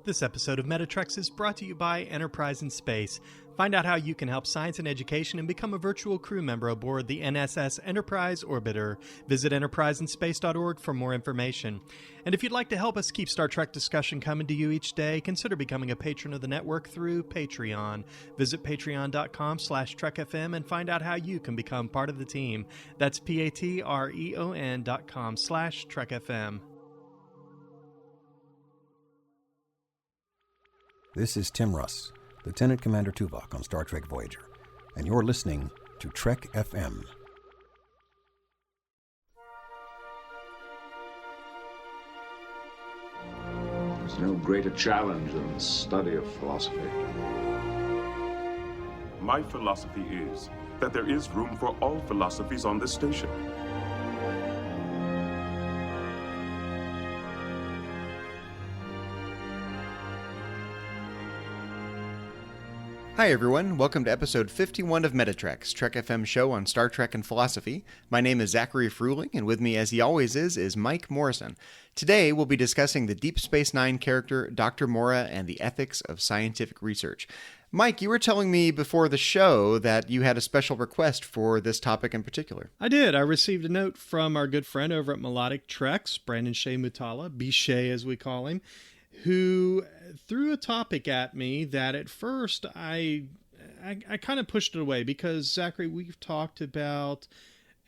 This episode of Metatrex is brought to you by Enterprise in Space. Find out how you can help science and education and become a virtual crew member aboard the NSS Enterprise Orbiter. Visit enterpriseinspace.org for more information. And if you'd like to help us keep Star Trek discussion coming to you each day, consider becoming a patron of the network through Patreon. Visit patreon.com/trekfm and find out how you can become part of the team. That's patreon.com/trekfm. This is Tim Russ, Lieutenant Commander Tuvok on Star Trek Voyager, and you're listening to Trek FM. There's no greater challenge than the study of philosophy. My philosophy is that there is room for all philosophies on this station. Hi everyone, welcome to episode 51 of Metatrex, Trek FM show on Star Trek and philosophy. My name is Zachary Fruhling, and with me as he always is Mike Morrison. Today we'll be discussing the Deep Space Nine character Dr. Mora and the ethics of scientific research. Mike, you were telling me before the show that you had a special request for this topic in particular. I did. I received a note from our good friend over at Melodic Treks, Brandon Shea Mutala, B-Shea as we call him, who threw a topic at me that at first I kind of pushed it away because, Zachary, we've talked about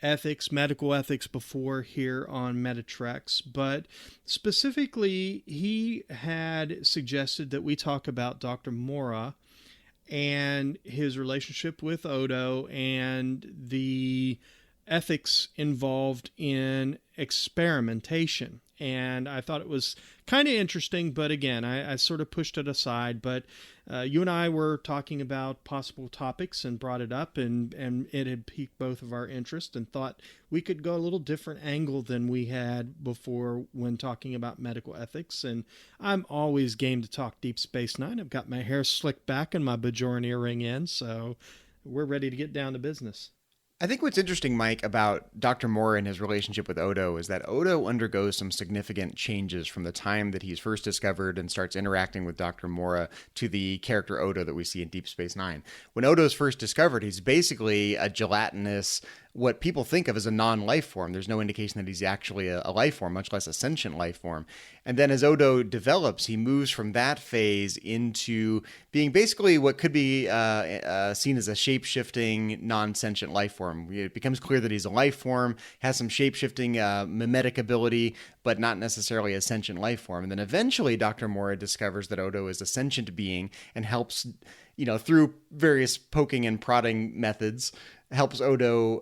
ethics, medical ethics before here on Metatrex, but specifically he had suggested that we talk about Dr. Mora and his relationship with Odo and the ethics involved in experimentation. And I thought it was kind of interesting, but again, I sort of pushed it aside. But you and I were talking about possible topics and brought it up, and it had piqued both of our interest and thought we could go a little different angle than we had before when talking about medical ethics. And I'm always game to talk Deep Space Nine. I've got my hair slicked back and my Bajoran earring in, so we're ready to get down to business. I think what's interesting, Mike, about Dr. Mora and his relationship with Odo is that Odo undergoes some significant changes from the time that he's first discovered and starts interacting with Dr. Mora to the character Odo that we see in Deep Space Nine. When Odo's first discovered, he's basically a gelatinous, what people think of as a non-life form. There's no indication that he's actually a life form, much less a sentient life form. And then as Odo develops, he moves from that phase into being basically what could be seen as a shape-shifting, non-sentient life form. It becomes clear that he's a life form, has some shape-shifting mimetic ability, but not necessarily a sentient life form. And then eventually Dr. Mora discovers that Odo is a sentient being and helps, through various poking and prodding methods, helps Odo,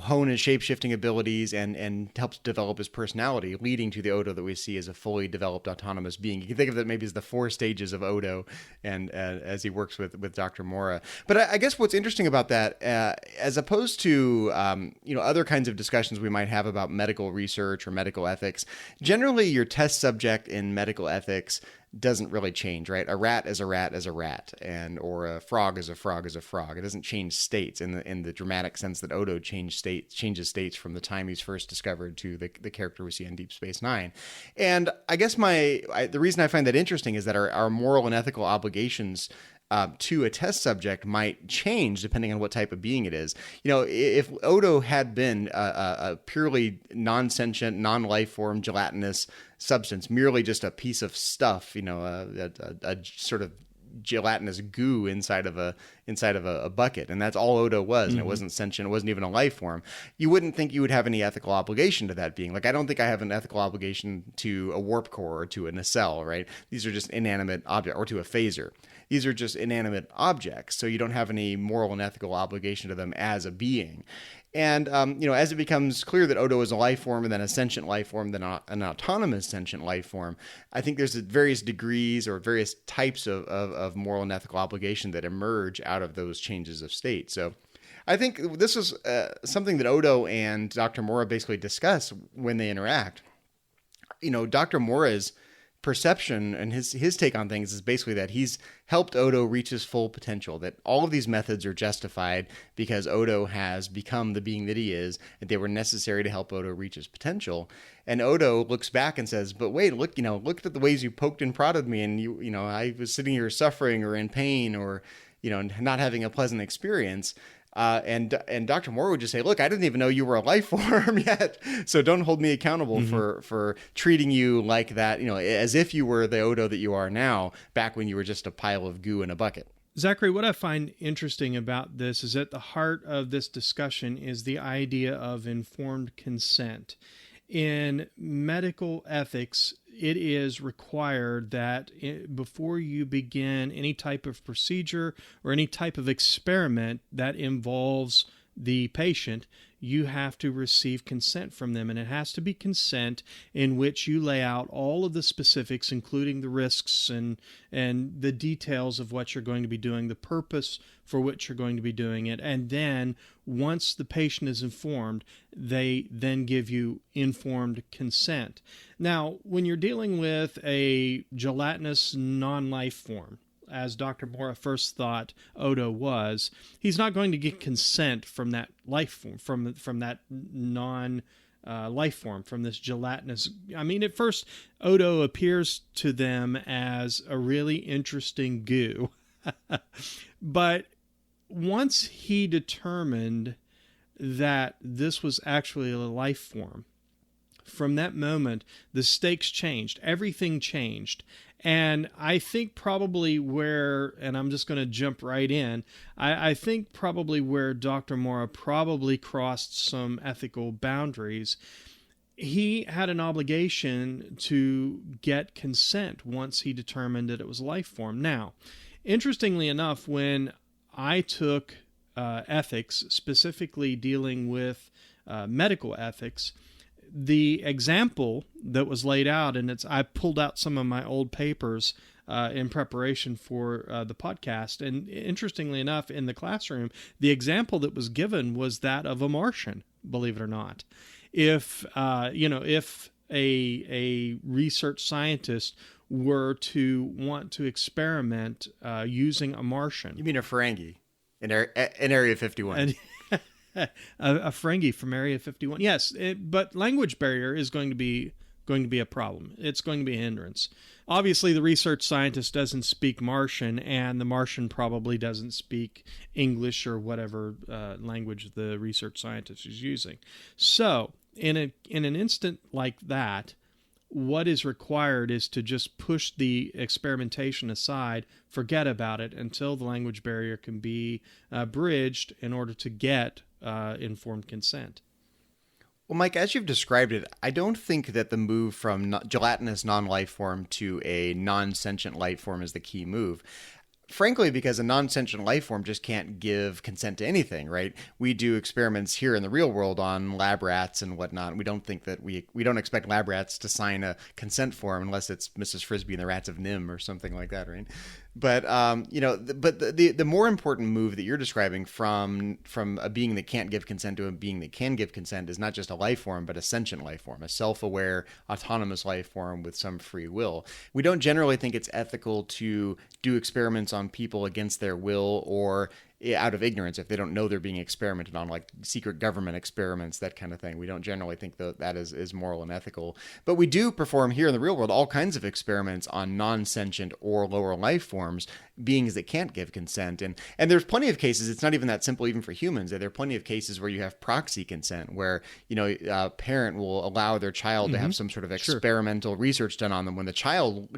hone his shape-shifting abilities and helps develop his personality, leading to the Odo that we see as a fully developed autonomous being. You can think of it maybe as the 4 stages of Odo, and as he works with Dr. Mora. But I guess what's interesting about that, as opposed to other kinds of discussions we might have about medical research or medical ethics, generally your test subject in medical ethics doesn't really change, right? A rat is a rat is a rat, or a frog is a frog is a frog. It doesn't change states in the dramatic sense that Odo changes states from the time he's first discovered to the character we see in Deep Space Nine. And I guess the reason I find that interesting is that our moral and ethical obligations to a test subject might change depending on what type of being it is. If Odo had been a purely non-sentient, non-life form, gelatinous substance, merely just a piece of stuff, a sort of gelatinous goo inside of a bucket, and that's all Odo was, and it wasn't sentient, it wasn't even a life form, you wouldn't think you would have any ethical obligation to that being. Like, I don't think I have an ethical obligation to a warp core or to a nacelle, right? These are just inanimate objects, or to a phaser. These are just inanimate objects, so you don't have any moral and ethical obligation to them as a being. And, as it becomes clear that Odo is a life form and then a sentient life form, then an autonomous sentient life form, I think there's various degrees or various types of moral and ethical obligation that emerge out of those changes of state. So I think this is something that Odo and Dr. Mora basically discuss when they interact. Dr. Mora's perception and his take on things is basically that he's helped Odo reach his full potential, that all of these methods are justified because Odo has become the being that he is, and they were necessary to help Odo reach his potential. And Odo looks back and says, but wait, look at the ways you poked and prodded me, and I was sitting here suffering or in pain or, not having a pleasant experience. And Dr. Mora would just say, look, I didn't even know you were a life form yet. So don't hold me accountable for treating you like that, as if you were the Odo that you are now, back when you were just a pile of goo in a bucket. Zachary, what I find interesting about this is at the heart of this discussion is the idea of informed consent. In medical ethics, it is required that before you begin any type of procedure or any type of experiment that involves the patient, you have to receive consent from them. And it has to be consent in which you lay out all of the specifics, including the risks and the details of what you're going to be doing, the purpose for which you're going to be doing it. And then once the patient is informed, they then give you informed consent. Now, when you're dealing with a gelatinous non-life form, as Dr. Mora first thought Odo was, he's not going to get consent from that life form, from that life form, from this gelatinous. I mean, at first, Odo appears to them as a really interesting goo. But once he determined that this was actually a life form, from that moment, the stakes changed. Everything changed. And I think probably and I'm just going to jump right in, I think probably where Dr. Mora probably crossed some ethical boundaries, he had an obligation to get consent once he determined that it was a life form. Now, interestingly enough, when I took ethics, specifically dealing with medical ethics, the example that was laid out, and I pulled out some of my old papers in preparation for the podcast, and interestingly enough, in the classroom, the example that was given was that of a Martian, believe it or not. If a research scientist were to want to experiment using a Martian. You mean a Ferengi in Area 51? A Ferengi from Area 51. Yes, but language barrier is going to be a problem. It's going to be a hindrance. Obviously, the research scientist doesn't speak Martian, and the Martian probably doesn't speak English or whatever language the research scientist is using. So, in an instant like that, what is required is to just push the experimentation aside, forget about it until the language barrier can be bridged in order to get informed consent. Well, Mike, as you've described it, I don't think that the move from gelatinous non-life form to a non-sentient life form is the key move. Frankly, because a non-sentient life form just can't give consent to anything, right? We do experiments here in the real world on lab rats and whatnot. We don't think that we don't expect lab rats to sign a consent form unless it's Mrs. Frisbee and the Rats of Nim or something like that, right? But the more important move that you're describing from a being that can't give consent to a being that can give consent is not just a life form, but a sentient life form, a self-aware, autonomous life form with some free will. We don't generally think it's ethical to do experiments on people against their will or out of ignorance if they don't know they're being experimented on, like secret government experiments, that kind of thing. We don't generally think that is moral and ethical. But we do perform here in the real world all kinds of experiments on non-sentient or lower life forms, beings that can't give consent. And there's plenty of cases, it's not even that simple even for humans. There are plenty of cases where you have proxy consent, where a parent will allow their child to have some sort of experimental research done on them when the child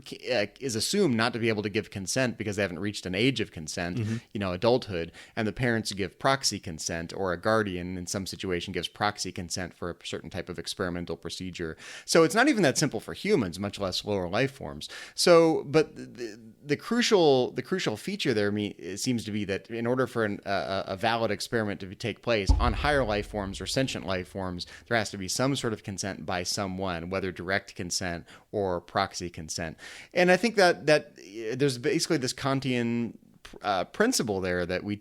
is assumed not to be able to give consent because they haven't reached an age of consent, adulthood. And the parents give proxy consent, or a guardian in some situation gives proxy consent for a certain type of experimental procedure. So it's not even that simple for humans, much less lower life forms. So, but the crucial feature there seems to be that in order for a valid experiment to take place on higher life forms or sentient life forms, there has to be some sort of consent by someone, whether direct consent or proxy consent. And I think that there's basically this Kantian principle there that we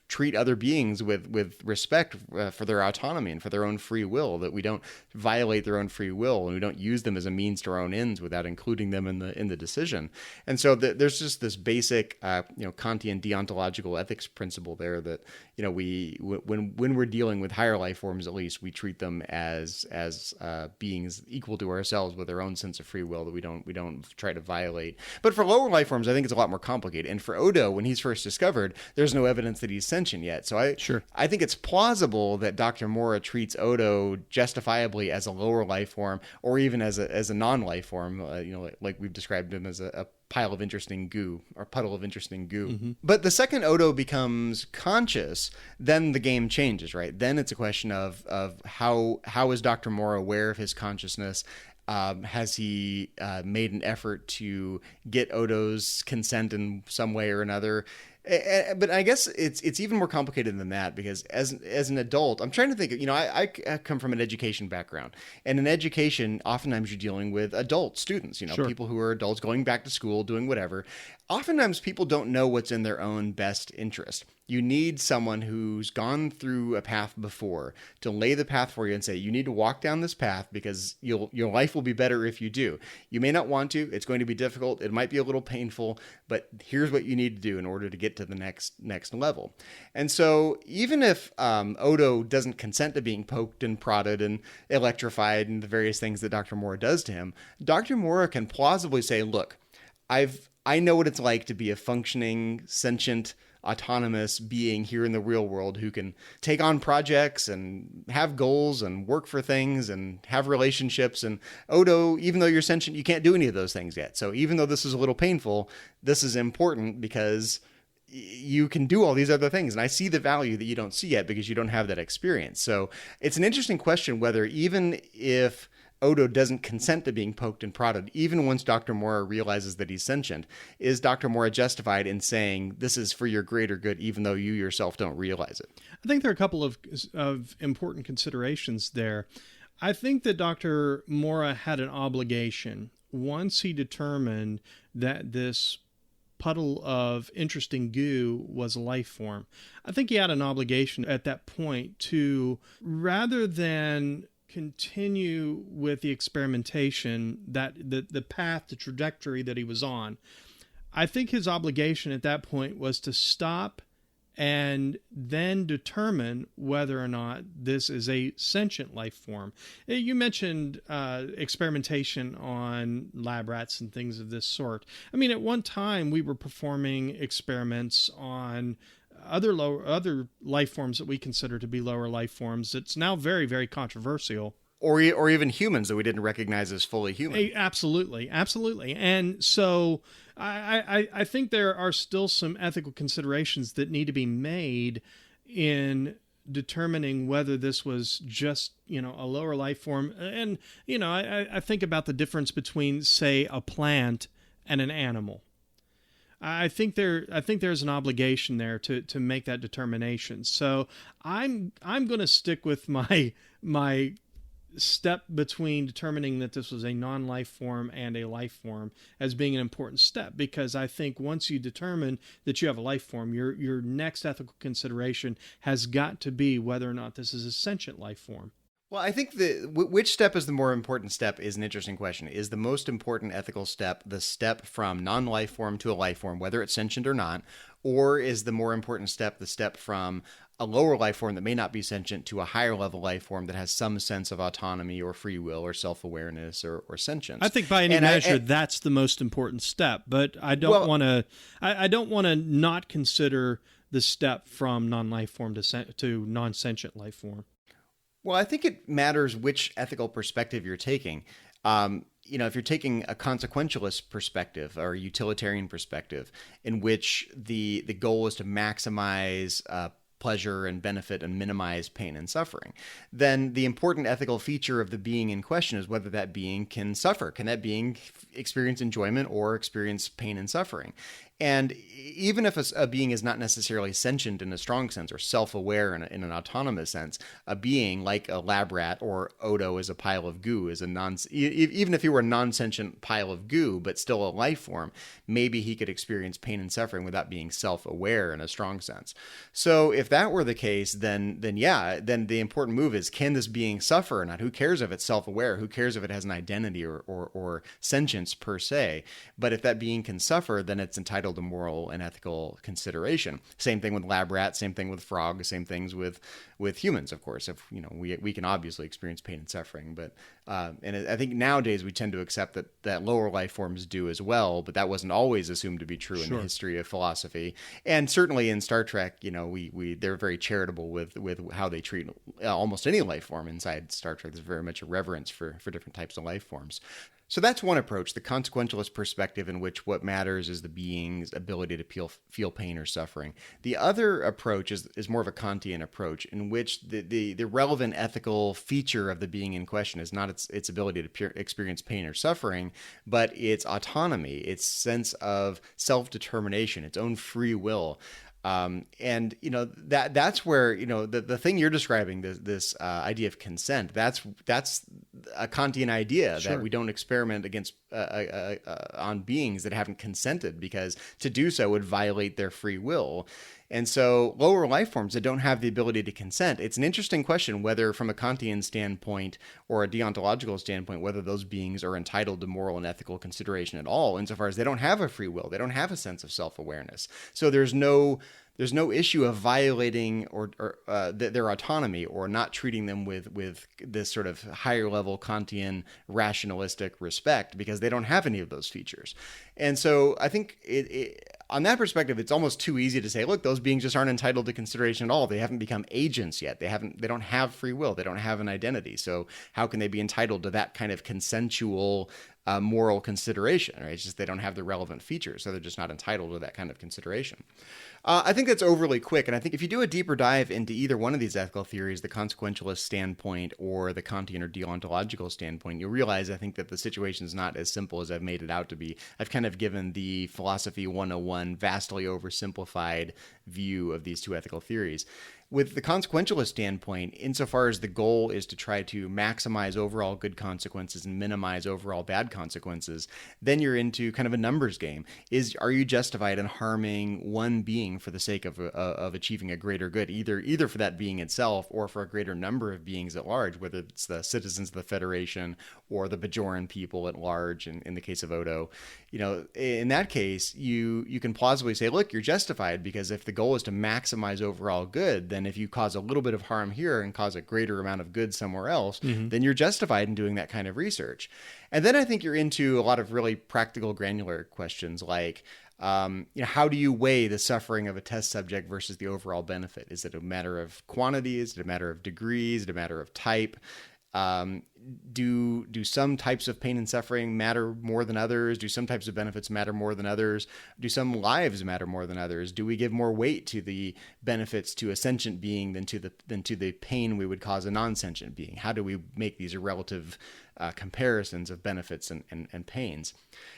treat other beings with respect for their autonomy and for their own free will, that we don't violate their own free will, and we don't use them as a means to our own ends without including them in the decision. And so there's just this basic Kantian deontological ethics principle there that when we're dealing with higher life forms, at least we treat them as beings equal to ourselves with their own sense of free will that we don't try to violate. But for lower life forms, I think it's a lot more complicated. And for Odo, when he's first discovered, there's no evidence that he's sentient yet. So I think it's plausible that Dr. Mora treats Odo justifiably as a lower life form, or even as a non-life form, like we've described him as a pile of interesting goo, or puddle of interesting goo. Mm-hmm. But the second Odo becomes conscious, then the game changes, right? Then it's a question of how is Dr. Mora aware of his consciousness? Has he made an effort to get Odo's consent in some way or another? But I guess it's even more complicated than that, because as an adult, I'm trying to think, I come from an education background, and in education, oftentimes you're dealing with adult students, Sure. People who are adults going back to school, doing whatever. Oftentimes people don't know what's in their own best interest. You need someone who's gone through a path before to lay the path for you and say, you need to walk down this path because your life will be better if you do. You may not want to. It's going to be difficult. It might be a little painful, but here's what you need to do in order to get to the next level. And so even if Odo doesn't consent to being poked and prodded and electrified and the various things that Dr. Mora does to him, Dr. Mora can plausibly say, look, I know what it's like to be a functioning, sentient, autonomous being here in the real world who can take on projects and have goals and work for things and have relationships. And Odo, even though you're sentient, you can't do any of those things yet. So even though this is a little painful, this is important because you can do all these other things. And I see the value that you don't see yet because you don't have that experience. So it's an interesting question whether, even if Odo doesn't consent to being poked and prodded, even once Dr. Mora realizes that he's sentient, is Dr. Mora justified in saying this is for your greater good, even though you yourself don't realize it? I think there are a couple of important considerations there. I think that Dr. Mora had an obligation once he determined that this puddle of interesting goo was a life form. I think he had an obligation at that point to, rather than continue with the experimentation, that the path, the trajectory that he was on, I think his obligation at that point was to stop and then determine whether or not this is a sentient life form. You mentioned experimentation on lab rats and things of this sort. I mean, at one time we were performing experiments on other life forms that we consider to be lower life forms. It's now very, very controversial. Or even humans that we didn't recognize as fully human. Absolutely. And so I think there are still some ethical considerations that need to be made in determining whether this was just, a lower life form. And, I think about the difference between, say, a plant and an animal. I think there's an obligation there to make that determination. So I'm going to stick with my step between determining that this was a non-life form and a life form as being an important step, because I think once you determine that you have a life form, your next ethical consideration has got to be whether or not this is a sentient life form. Well, I think which step is the more important step is an interesting question. Is the most important ethical step the step from non-life form to a life form, whether it's sentient or not, or is the more important step the step from a lower life form that may not be sentient to a higher level life form that has some sense of autonomy or free will or self-awareness or sentience? I think by any measure, that's the most important step, but I don't want to not consider the step from non-life form to non-sentient life form. Well, I think it matters which ethical perspective you're taking. If you're taking a consequentialist perspective or a utilitarian perspective in which the goal is to maximize pleasure and benefit and minimize pain and suffering, then the important ethical feature of the being in question is whether that being can suffer. Can that being experience enjoyment or experience pain and suffering? And even if a being is not necessarily sentient in a strong sense or self-aware in an autonomous sense, a being like a lab rat or Odo as a pile of goo is even if he were a non-sentient pile of goo, but still a life form, maybe he could experience pain and suffering without being self-aware in a strong sense. So if that were the case, then the important move is, can this being suffer or not? Who cares if it's self-aware? Who cares if it has an identity or sentience per se? But if that being can suffer, then it's entitled to moral and ethical consideration. Same thing with lab rats, same thing with frogs, same things with humans, of course. If we can obviously experience pain and suffering, but and I think nowadays we tend to accept that lower life forms do as well, but that wasn't always assumed to be true in the history of philosophy. And certainly in Star Trek, they're very charitable with how they treat almost any life form inside Star Trek. There's very much a reverence for different types of life forms. So that's one approach, the consequentialist perspective, in which what matters is the being's ability to feel pain or suffering. The other approach is more of a Kantian approach, in which the relevant ethical feature of the being in question is not its ability to experience pain or suffering, but its autonomy, its sense of self-determination, its own free will. That's where, the thing you're describing, this idea of consent, that's a Kantian idea that we don't experiment against on beings that haven't consented, because to do so would violate their free will. And so lower life forms that don't have the ability to consent, it's an interesting question whether from a Kantian standpoint or a deontological standpoint, whether those beings are entitled to moral and ethical consideration at all, insofar as they don't have a free will, they don't have a sense of self-awareness. So there's no issue of violating or their autonomy, or not treating them with this sort of higher level Kantian rationalistic respect, because they don't have any of those features. And so I think on that perspective, it's almost too easy to say, look, those beings just aren't entitled to consideration at all. They haven't become agents yet. They don't have free will. They don't have an identity. So how can they be entitled to that kind of consensual moral consideration, right? It's just they don't have the relevant features, so they're just not entitled to that kind of consideration. I think that's overly quick, and I think if you do a deeper dive into either one of these ethical theories, the consequentialist standpoint or the Kantian or deontological standpoint, you'll realize, I think, that the situation is not as simple as I've made it out to be. I've kind of given the Philosophy 101 vastly oversimplified view of these two ethical theories. With the consequentialist standpoint, insofar as the goal is to try to maximize overall good consequences and minimize overall bad consequences, then you're into kind of a numbers game. Are you justified in harming one being for the sake of achieving a greater good, either for that being itself or for a greater number of beings at large, whether it's the citizens of the Federation or the Bajoran people at large, in the case of Odo? In that case, you can plausibly say, look, you're justified, because if the goal is to maximize overall good, then if you cause a little bit of harm here and cause a greater amount of good somewhere else, then you're justified in doing that kind of research. And then I think you're into a lot of really practical, granular questions like, how do you weigh the suffering of a test subject versus the overall benefit? Is it a matter of quantity? Is it a matter of degrees? Is it a matter of type? Do some types of pain and suffering matter more than others? Do some types of benefits matter more than others? Do some lives matter more than others? Do we give more weight to the benefits to a sentient being than to the pain we would cause a non-sentient being? How do we make these relative comparisons of benefits and pains?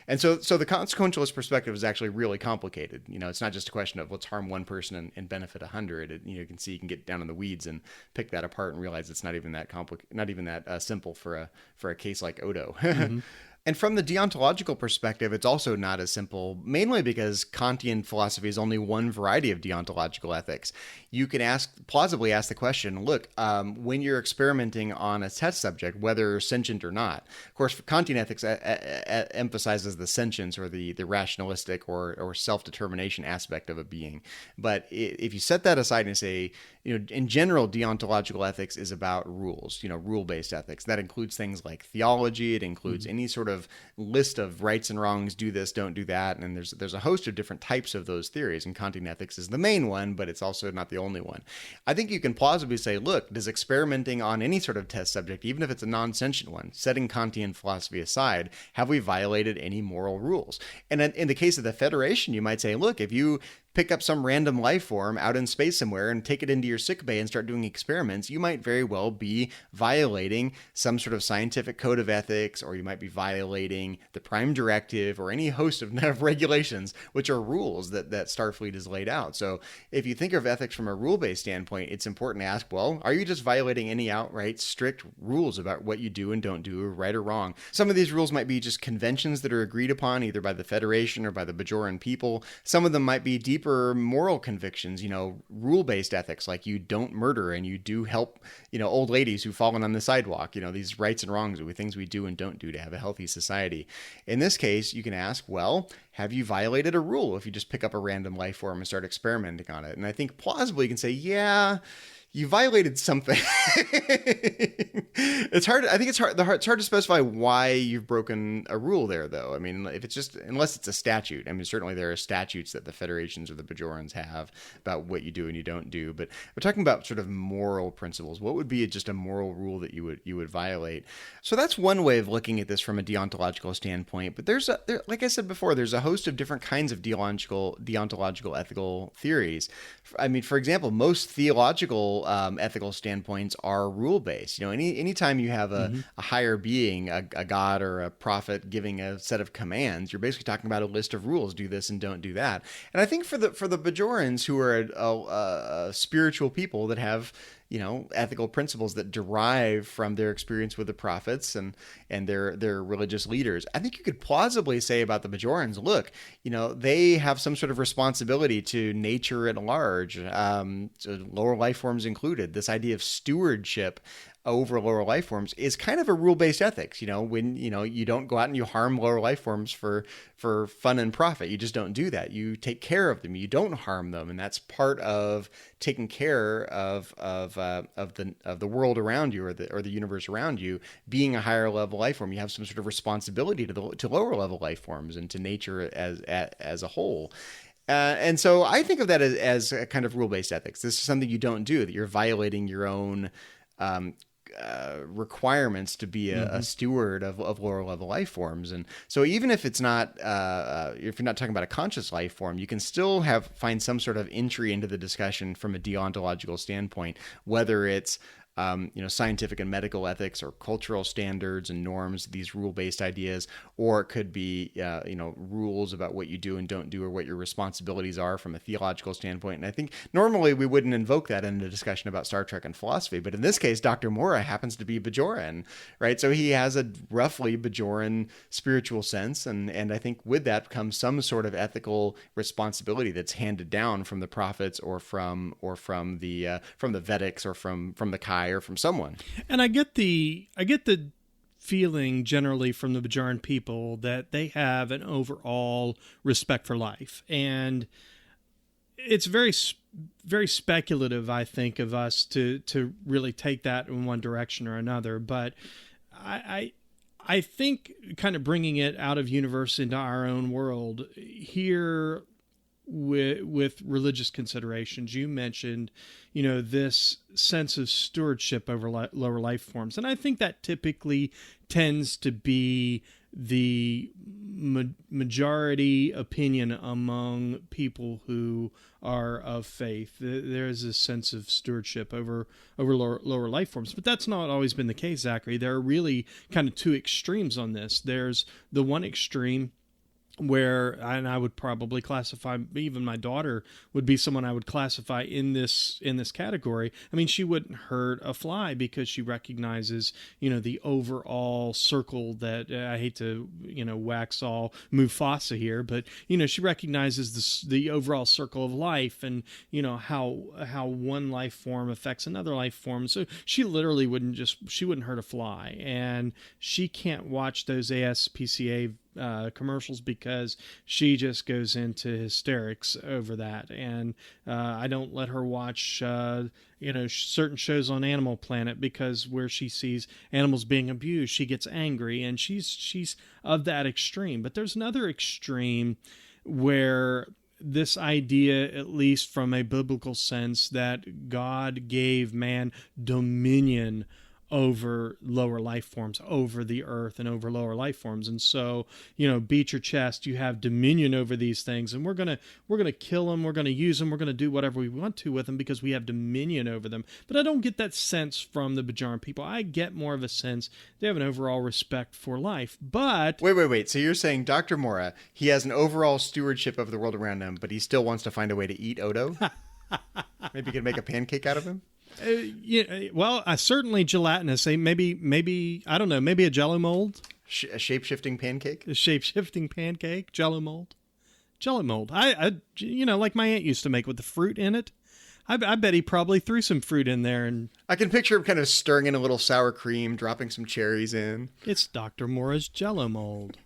And so the consequentialist perspective is actually really complicated. It's not just a question of let's harm one person and benefit 100. You can see, you can get down in the weeds and pick that apart and realize it's not even that simple for a case like Odo. Mm-hmm. And from the deontological perspective, it's also not as simple, mainly because Kantian philosophy is only one variety of deontological ethics. You can plausibly ask the question, look, when you're experimenting on a test subject, whether sentient or not, of course, Kantian ethics emphasizes the sentience or the rationalistic or self-determination aspect of a being. But if you set that aside and say, in general, deontological ethics is about rules, rule-based ethics. That includes things like theology. It includes any sort of list of rights and wrongs, do this, don't do that. And there's a host of different types of those theories. And Kantian ethics is the main one, but it's also not the only one. I think you can plausibly say, look, does experimenting on any sort of test subject, even if it's a non-sentient one, setting Kantian philosophy aside, have we violated any moral rules? And in the case of the Federation, you might say, look, if you pick up some random life form out in space somewhere and take it into your sick bay and start doing experiments, you might very well be violating some sort of scientific code of ethics, or you might be violating the Prime Directive or any host of regulations, which are rules that Starfleet has laid out. So if you think of ethics from a rule-based standpoint, it's important to ask, well, are you just violating any outright strict rules about what you do and don't do, right or wrong? Some of these rules might be just conventions that are agreed upon either by the Federation or by the Bajoran people. Some of them might be deeper moral convictions, rule-based ethics, like you don't murder and you do help, old ladies who've fallen on the sidewalk, these rights and wrongs are things we do and don't do to have a healthy society. In this case, you can ask, well, have you violated a rule if you just pick up a random life form and start experimenting on it? And I think plausibly you can say, yeah, you violated something. It's hard. I think it's hard to specify why you've broken a rule there, though. I mean, if it's just, unless it's a statute. I mean, certainly there are statutes that the Federations or the Bajorans have about what you do and you don't do. But we're talking about sort of moral principles. What would be just a moral rule that you would violate? So that's one way of looking at this from a deontological standpoint. But like I said before, there's a host of different kinds of deontological ethical theories. I mean, for example, most theological ethical standpoints are rule-based. Anytime you have a higher being, a god or a prophet giving a set of commands, you're basically talking about a list of rules: do this and don't do that. And I think for the Bajorans, who are a spiritual people that have ethical principles that derive from their experience with the prophets and their religious leaders, I think you could plausibly say about the Bajorans, look, they have some sort of responsibility to nature at large, lower life forms included. This idea of stewardship over lower life forms is kind of a rule-based ethics. When you don't go out and you harm lower life forms for fun and profit. You just don't do that. You take care of them. You don't harm them, and that's part of taking care of the world around you or the universe around you. Being a higher level life form, you have some sort of responsibility to lower level life forms and to nature as a whole. And so I think of that as a kind of rule-based ethics. This is something you don't do, that you're violating your own requirements to be a steward of lower level life forms. And so even if it's not, if you're not talking about a conscious life form, you can still find some sort of entry into the discussion from a deontological standpoint, whether it's scientific and medical ethics or cultural standards and norms, these rule-based ideas, or it could be, rules about what you do and don't do or what your responsibilities are from a theological standpoint. And I think normally we wouldn't invoke that in a discussion about Star Trek and philosophy, but in this case, Dr. Mora happens to be Bajoran, right? So he has a roughly Bajoran spiritual sense. And I think with that comes some sort of ethical responsibility that's handed down from the prophets or from the Vedics or from the Kai or from someone. And I get the feeling generally from the Bajoran people that they have an overall respect for life, and it's very very speculative, I think, of us to really take that in one direction or another. But I think kind of bringing it out of universe into our own world here with religious considerations, you mentioned, this sense of stewardship over lower life forms. And I think that typically tends to be the majority opinion among people who are of faith. There is a sense of stewardship over lower life forms, but that's not always been the case, Zachary. There are really kind of two extremes on this. There's the one extreme where, and I would probably classify, even my daughter would be someone I would classify in this category. I mean, she wouldn't hurt a fly because she recognizes, the overall circle that, I hate to, wax all Mufasa here, but, she recognizes the overall circle of life and, how one life form affects another life form. So she literally she wouldn't hurt a fly, and she can't watch those ASPCA commercials because she just goes into hysterics over that. And I don't let her watch certain shows on Animal Planet because where she sees animals being abused, she gets angry, and she's of that extreme. But there's another extreme where this idea, at least from a biblical sense, that God gave man dominion over lower life forms, over the earth and over lower life forms. And so, you know, beat your chest, you have dominion over these things, and we're going to kill them, we're going to use them, we're going to do whatever we want to with them because we have dominion over them. But I don't get that sense from the Bajoran people. I get more of a sense they have an overall respect for life. But wait. So you're saying Dr. Mora, he has an overall stewardship of the world around him, but he still wants to find a way to eat Odo? Maybe you could make a pancake out of him? Yeah, well, certainly gelatinous. Maybe I don't know. Maybe a Jello mold, A shape-shifting pancake. a shape-shifting pancake, Jello mold. I like my aunt used to make with the fruit in it. I bet he probably threw some fruit in there, and I can picture him kind of stirring in a little sour cream, dropping some cherries in. it's Dr. Mora's Jello mold.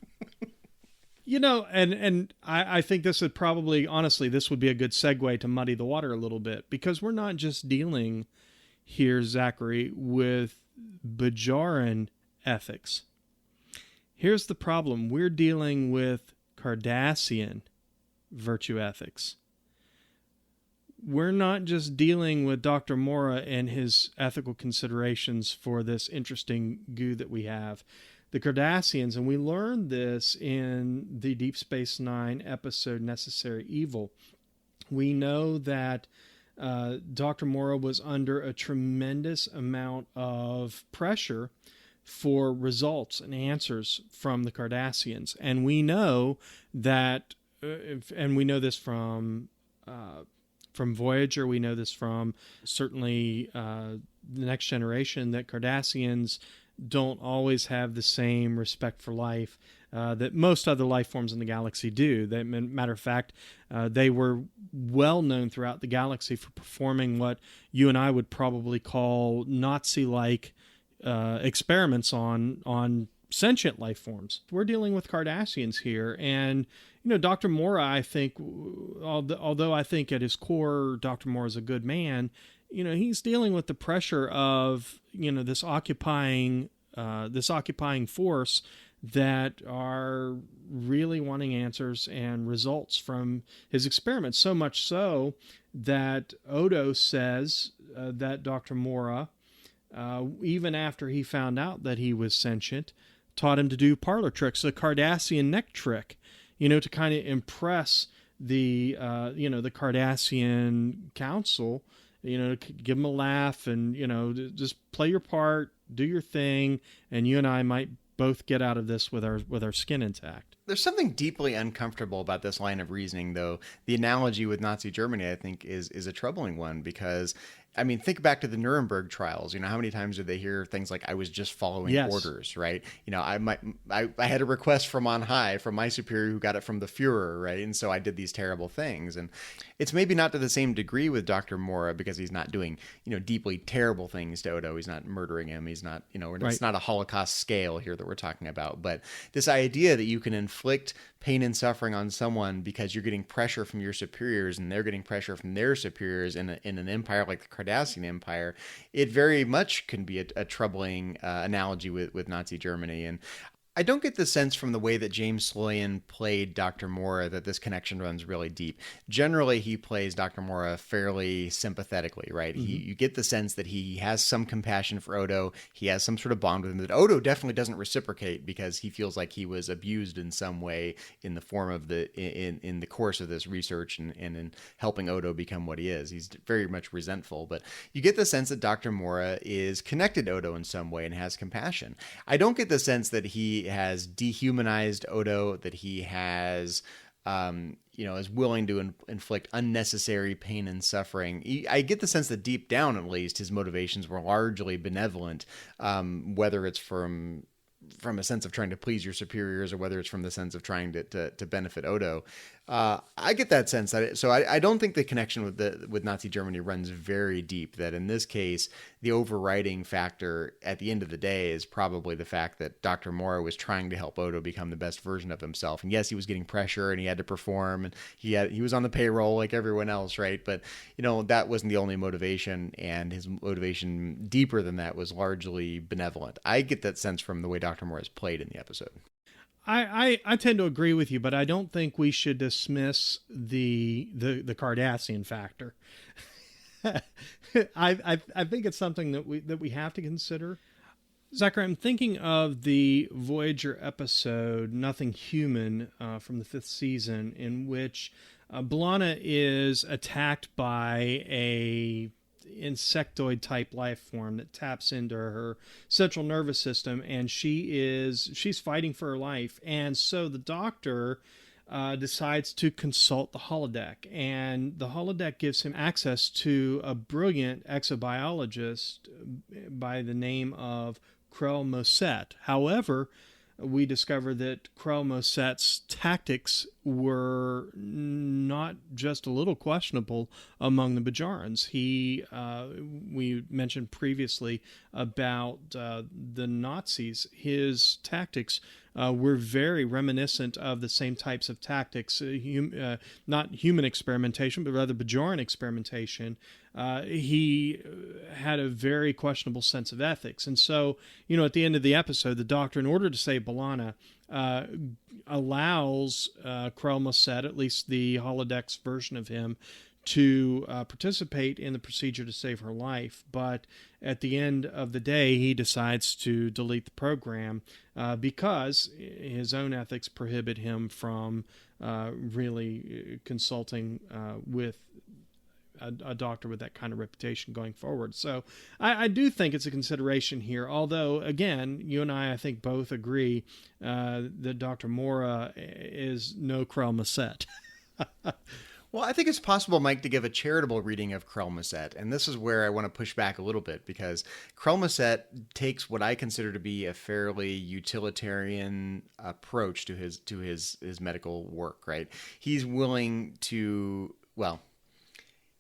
You know, and I think this would probably, honestly, this would be a good segue to muddy the water a little bit, because we're not just dealing here, Zachary, with Bajoran ethics. Here's the problem. We're dealing with Cardassian virtue ethics. We're not just dealing with Dr. Mora and his ethical considerations for this interesting goo that we have. The Cardassians, and we learned this in the Deep Space Nine episode Necessary Evil. We know that Dr. Mora was under a tremendous amount of pressure for results and answers from the Cardassians. And we know that, and we know this from Voyager, we know this from certainly the Next Generation, that Cardassians don't always have the same respect for life that most other life forms in the galaxy do. Matter of fact, they were well known throughout the galaxy for performing what you and I would probably call Nazi-like experiments on sentient life forms. We're dealing with Cardassians here, and you know, Dr. Mora, I think, although I think at his core Dr. Mora is a good man, you know, he's dealing with the pressure of, you know, this occupying force that are really wanting answers and results from his experiments. So much so that Odo says that Dr. Mora, even after he found out that he was sentient, taught him to do parlor tricks, a Cardassian neck trick, you know, to kind of impress the Cardassian council, you know, give them a laugh and, you know, just play your part, do your thing, and you and I might both get out of this with our skin intact. There's something deeply uncomfortable about this line of reasoning, though. The analogy with Nazi Germany, I think, is a troubling one, because, I mean, think back to the Nuremberg trials. You know, how many times did they hear things like, I was just following orders, right? You know, I had a request from on high, from my superior who got it from the Fuhrer, right? And so I did these terrible things. And it's maybe not to the same degree with Dr. Mora, because he's not doing, you know, deeply terrible things to Odo. He's not murdering him. He's not, you know, it's not a Holocaust scale here that we're talking about. But this idea that you can inflict pain and suffering on someone because you're getting pressure from your superiors and they're getting pressure from their superiors in an empire like the Cardassian Empire, it very much can be a troubling analogy with Nazi Germany. And I don't get the sense from the way that James Sloyan played Dr. Mora that this connection runs really deep. Generally, he plays Dr. Mora fairly sympathetically, right? Mm-hmm. You get the sense that he has some compassion for Odo. He has some sort of bond with him that Odo definitely doesn't reciprocate, because he feels like he was abused in some way in the form of in the course of this research and in helping Odo become what he is. He's very much resentful, but you get the sense that Dr. Mora is connected to Odo in some way and has compassion. I don't get the sense that he has dehumanized Odo, that he has, is willing to inflict unnecessary pain and suffering. I get the sense that deep down, at least, his motivations were largely benevolent, whether it's from a sense of trying to please your superiors or whether it's from the sense of trying to benefit Odo. I get that sense. So I don't think the connection with Nazi Germany runs very deep, that in this case, the overriding factor at the end of the day is probably the fact that Dr. Mora was trying to help Odo become the best version of himself. And yes, he was getting pressure and he had to perform, and he was on the payroll like everyone else, right? But, you know, that wasn't the only motivation, and his motivation deeper than that was largely benevolent. I get that sense from the way Dr. Mora is played in the episode. I tend to agree with you, but I don't think we should dismiss the Cardassian factor. I think it's something that we have to consider. Zachary, I'm thinking of the Voyager episode Nothing Human from the 5th season, in which B'Elanna is attacked by a insectoid type life form that taps into her central nervous system, and she's fighting for her life. And so the doctor decides to consult the holodeck, and the holodeck gives him access to a brilliant exobiologist by the name of Krell Moset. However, we discover that Krell Moset's tactics were not just a little questionable among the Bajorans. We mentioned previously about the Nazis. His tactics were very reminiscent of the same types of tactics, not human experimentation, but rather Bajoran experimentation. He had a very questionable sense of ethics. And so, at the end of the episode, the Doctor, in order to save B'Elanna, allows Krell Moset, at least the holodeck's version of him, to participate in the procedure to save her life. But at the end of the day, he decides to delete the program because his own ethics prohibit him from really consulting with a doctor with that kind of reputation going forward. So I do think it's a consideration here, although, again, you and I think, both agree that Dr. Mora is no Krell Moset. Well, I think it's possible, Mike, to give a charitable reading of Krell Moset, and this is where I want to push back a little bit, because Krell Moset takes what I consider to be a fairly utilitarian approach to his medical work, right? He's willing to,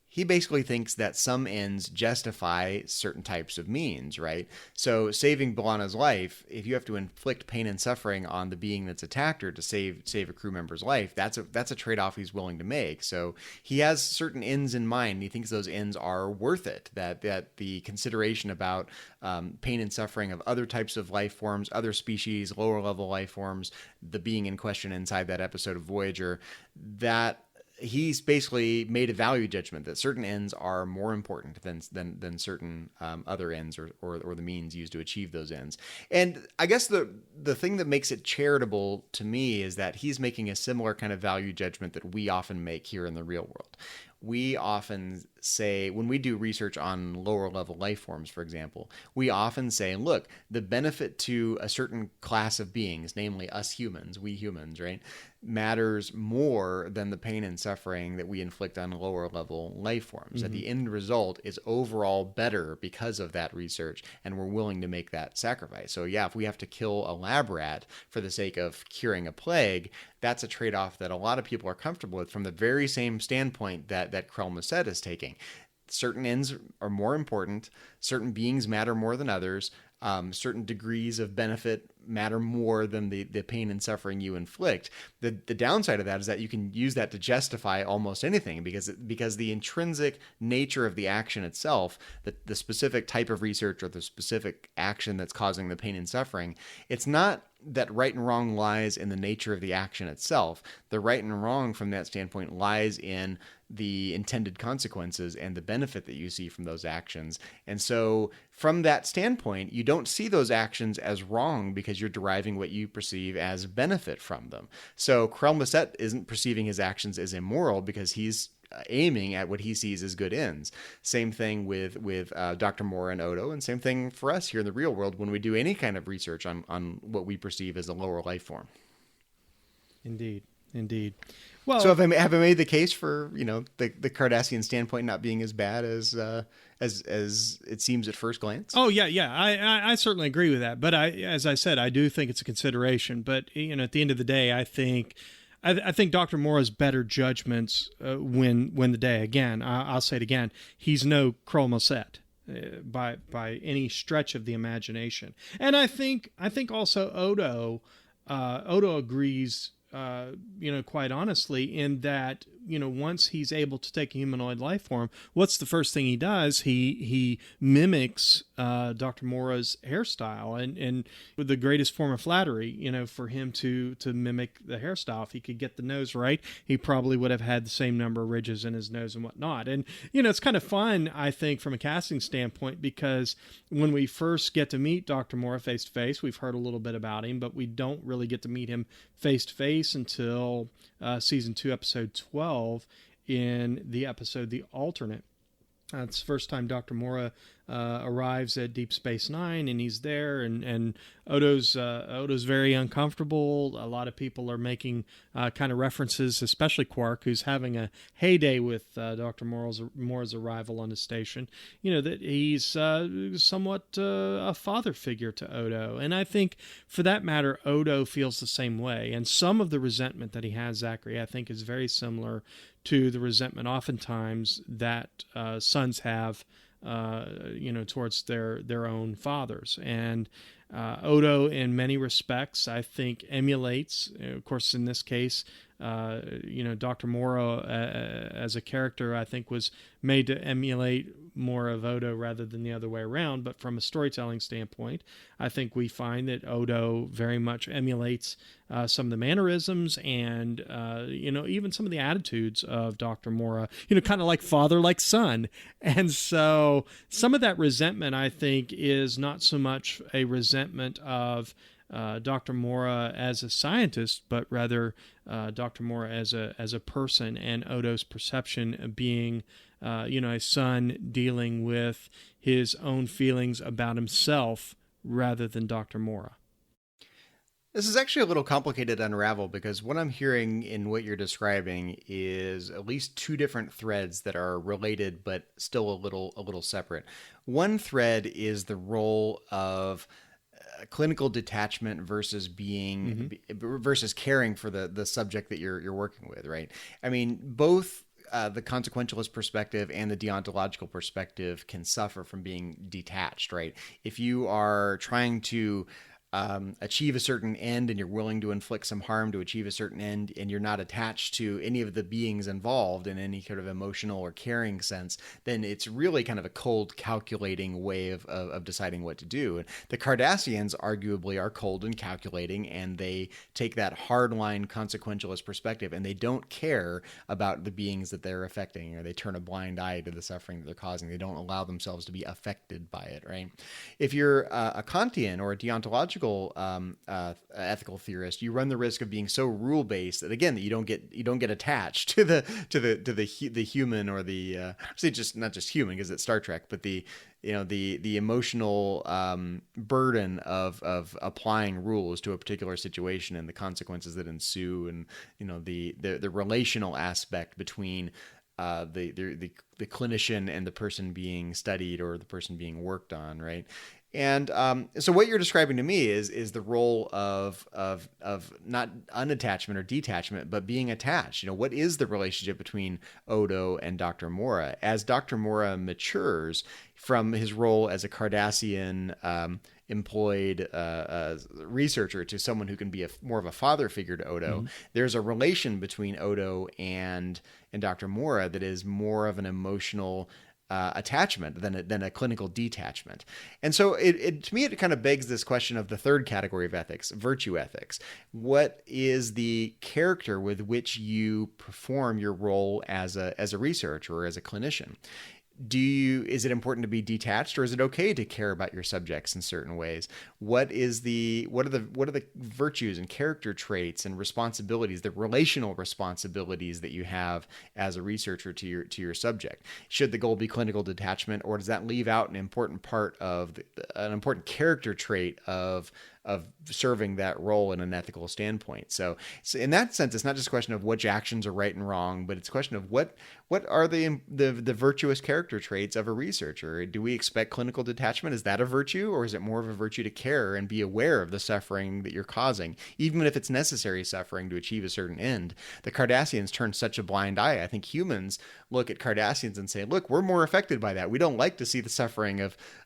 he basically thinks that some ends justify certain types of means, right? So saving B'Elanna's life, if you have to inflict pain and suffering on the being that's attacked her to save a crew member's life, that's a trade-off he's willing to make. So he has certain ends in mind. He thinks those ends are worth it, that the consideration about pain and suffering of other types of life forms, other species, lower-level life forms, the being in question inside that episode of Voyager, that he's basically made a value judgment that certain ends are more important than certain other ends or the means used to achieve those ends. And I guess the thing that makes it charitable to me is that he's making a similar kind of value judgment that we often make here in the real world. We often say, when we do research on lower level life forms, for example, we often say, look, the benefit to a certain class of beings, namely us humans, we humans, right, matters more than the pain and suffering that we inflict on lower level life forms. That the end result is overall better because of that research, and we're willing to make that sacrifice. So yeah, if we have to kill a lab rat for the sake of curing a plague, that's a trade-off that a lot of people are comfortable with from the very same standpoint that Krell Moset is taking. Certain ends are more important, certain beings matter more than others, certain degrees of benefit matter more than the pain and suffering you inflict. The downside of that is that you can use that to justify almost anything, because the intrinsic nature of the action itself, the specific type of research or the specific action that's causing the pain and suffering, it's not that right and wrong lies in the nature of the action itself. The right and wrong from that standpoint lies in the intended consequences and the benefit that you see from those actions. And so from that standpoint, you don't see those actions as wrong because you're deriving what you perceive as benefit from them. So Krell Moset isn't perceiving his actions as immoral because he's aiming at what he sees as good ends. Same thing with Dr. Mora and Odo, and same thing for us here in the real world when we do any kind of research on what we perceive as a lower life form. Indeed. Well, so have I made the case for the Cardassian standpoint not being as bad as it seems at first glance? Oh yeah, I certainly agree with that. But as I said, I do think it's a consideration. But at the end of the day, I think Dr. Mora's better judgments win the day. Again, I'll say it again. He's no Krell Moset by any stretch of the imagination. And I think also Odo agrees quite honestly, in that, once he's able to take a humanoid life form, what's the first thing he does? He mimics Dr. Mora's hairstyle, and with the greatest form of flattery, for him to mimic the hairstyle. If he could get the nose right, he probably would have had the same number of ridges in his nose and whatnot. And, it's kind of fun, I think, from a casting standpoint, because when we first get to meet Dr. Mora face to face, we've heard a little bit about him, but we don't really get to meet him face to face until season 2, episode 12, in the episode The Alternate. It's the first time Dr. Mora arrives at Deep Space Nine, and he's there, and Odo's very uncomfortable. A lot of people are making kind of references, especially Quark, who's having a heyday with Dr. Mora's arrival on the station. That he's somewhat a father figure to Odo, and I think, for that matter, Odo feels the same way. And some of the resentment that he has, Zachary, I think, is very similar to the resentment oftentimes that sons have, towards their own fathers. And Odo, in many respects, I think, emulates, of course, in this case, Dr. Mora as a character, I think, was made to emulate more of Odo rather than the other way around. But from a storytelling standpoint, I think we find that Odo very much emulates some of the mannerisms and, even some of the attitudes of Dr. Mora, kind of like father, like son. And so some of that resentment, I think, is not so much a resentment of Dr. Mora as a scientist, but rather Dr. Mora as a person, and Odo's perception of being, a son dealing with his own feelings about himself rather than Dr. Mora. This is actually a little complicated to unravel, because what I'm hearing in what you're describing is at least two different threads that are related but still a little separate. One thread is the role of clinical detachment versus versus caring for the subject that you're working with, right? I mean, both the consequentialist perspective and the deontological perspective can suffer from being detached, right? If you are trying to achieve a certain end, and you're willing to inflict some harm to achieve a certain end, and you're not attached to any of the beings involved in any sort of emotional or caring sense, then it's really kind of a cold, calculating way of deciding what to do. And the Cardassians arguably are cold and calculating, and they take that hardline consequentialist perspective, and they don't care about the beings that they're affecting, or they turn a blind eye to the suffering that they're causing. They don't allow themselves to be affected by it, right? If you're a Kantian or a deontological ethical theorist, you run the risk of being so rule based that, again, that you don't get attached to the human, or the say, just not just human because it's Star Trek, but the emotional burden of applying rules to a particular situation and the consequences that ensue, and the relational aspect between the clinician and the person being studied or the person being worked on, right? And so what you're describing to me is the role of not unattachment or detachment, but being attached. What is the relationship between Odo and Dr. Mora? As Dr. Mora matures from his role as a Cardassian employed researcher to someone who can be more of a father figure to Odo, there's a relation between Odo and Dr. Mora that is more of an emotional attachment than a clinical detachment. And so to me, it kind of begs this question of the third category of ethics, virtue ethics. What is the character with which you perform your role as a researcher or as a clinician? Is it important to be detached, or is it okay to care about your subjects in certain ways? What are the virtues and character traits and responsibilities, the relational responsibilities that you have as a researcher to your subject? Should the goal be clinical detachment, or does that leave out an important part of an important character trait of serving that role in an ethical standpoint? So in that sense, it's not just a question of which actions are right and wrong, but it's a question of what are the virtuous character traits of a researcher? Do we expect clinical detachment? Is that a virtue, or is it more of a virtue to care and be aware of the suffering that you're causing, even if it's necessary suffering to achieve a certain end? The Cardassians turn such a blind eye. I think humans look at Cardassians and say, look, we're more affected by that. We don't like to see the suffering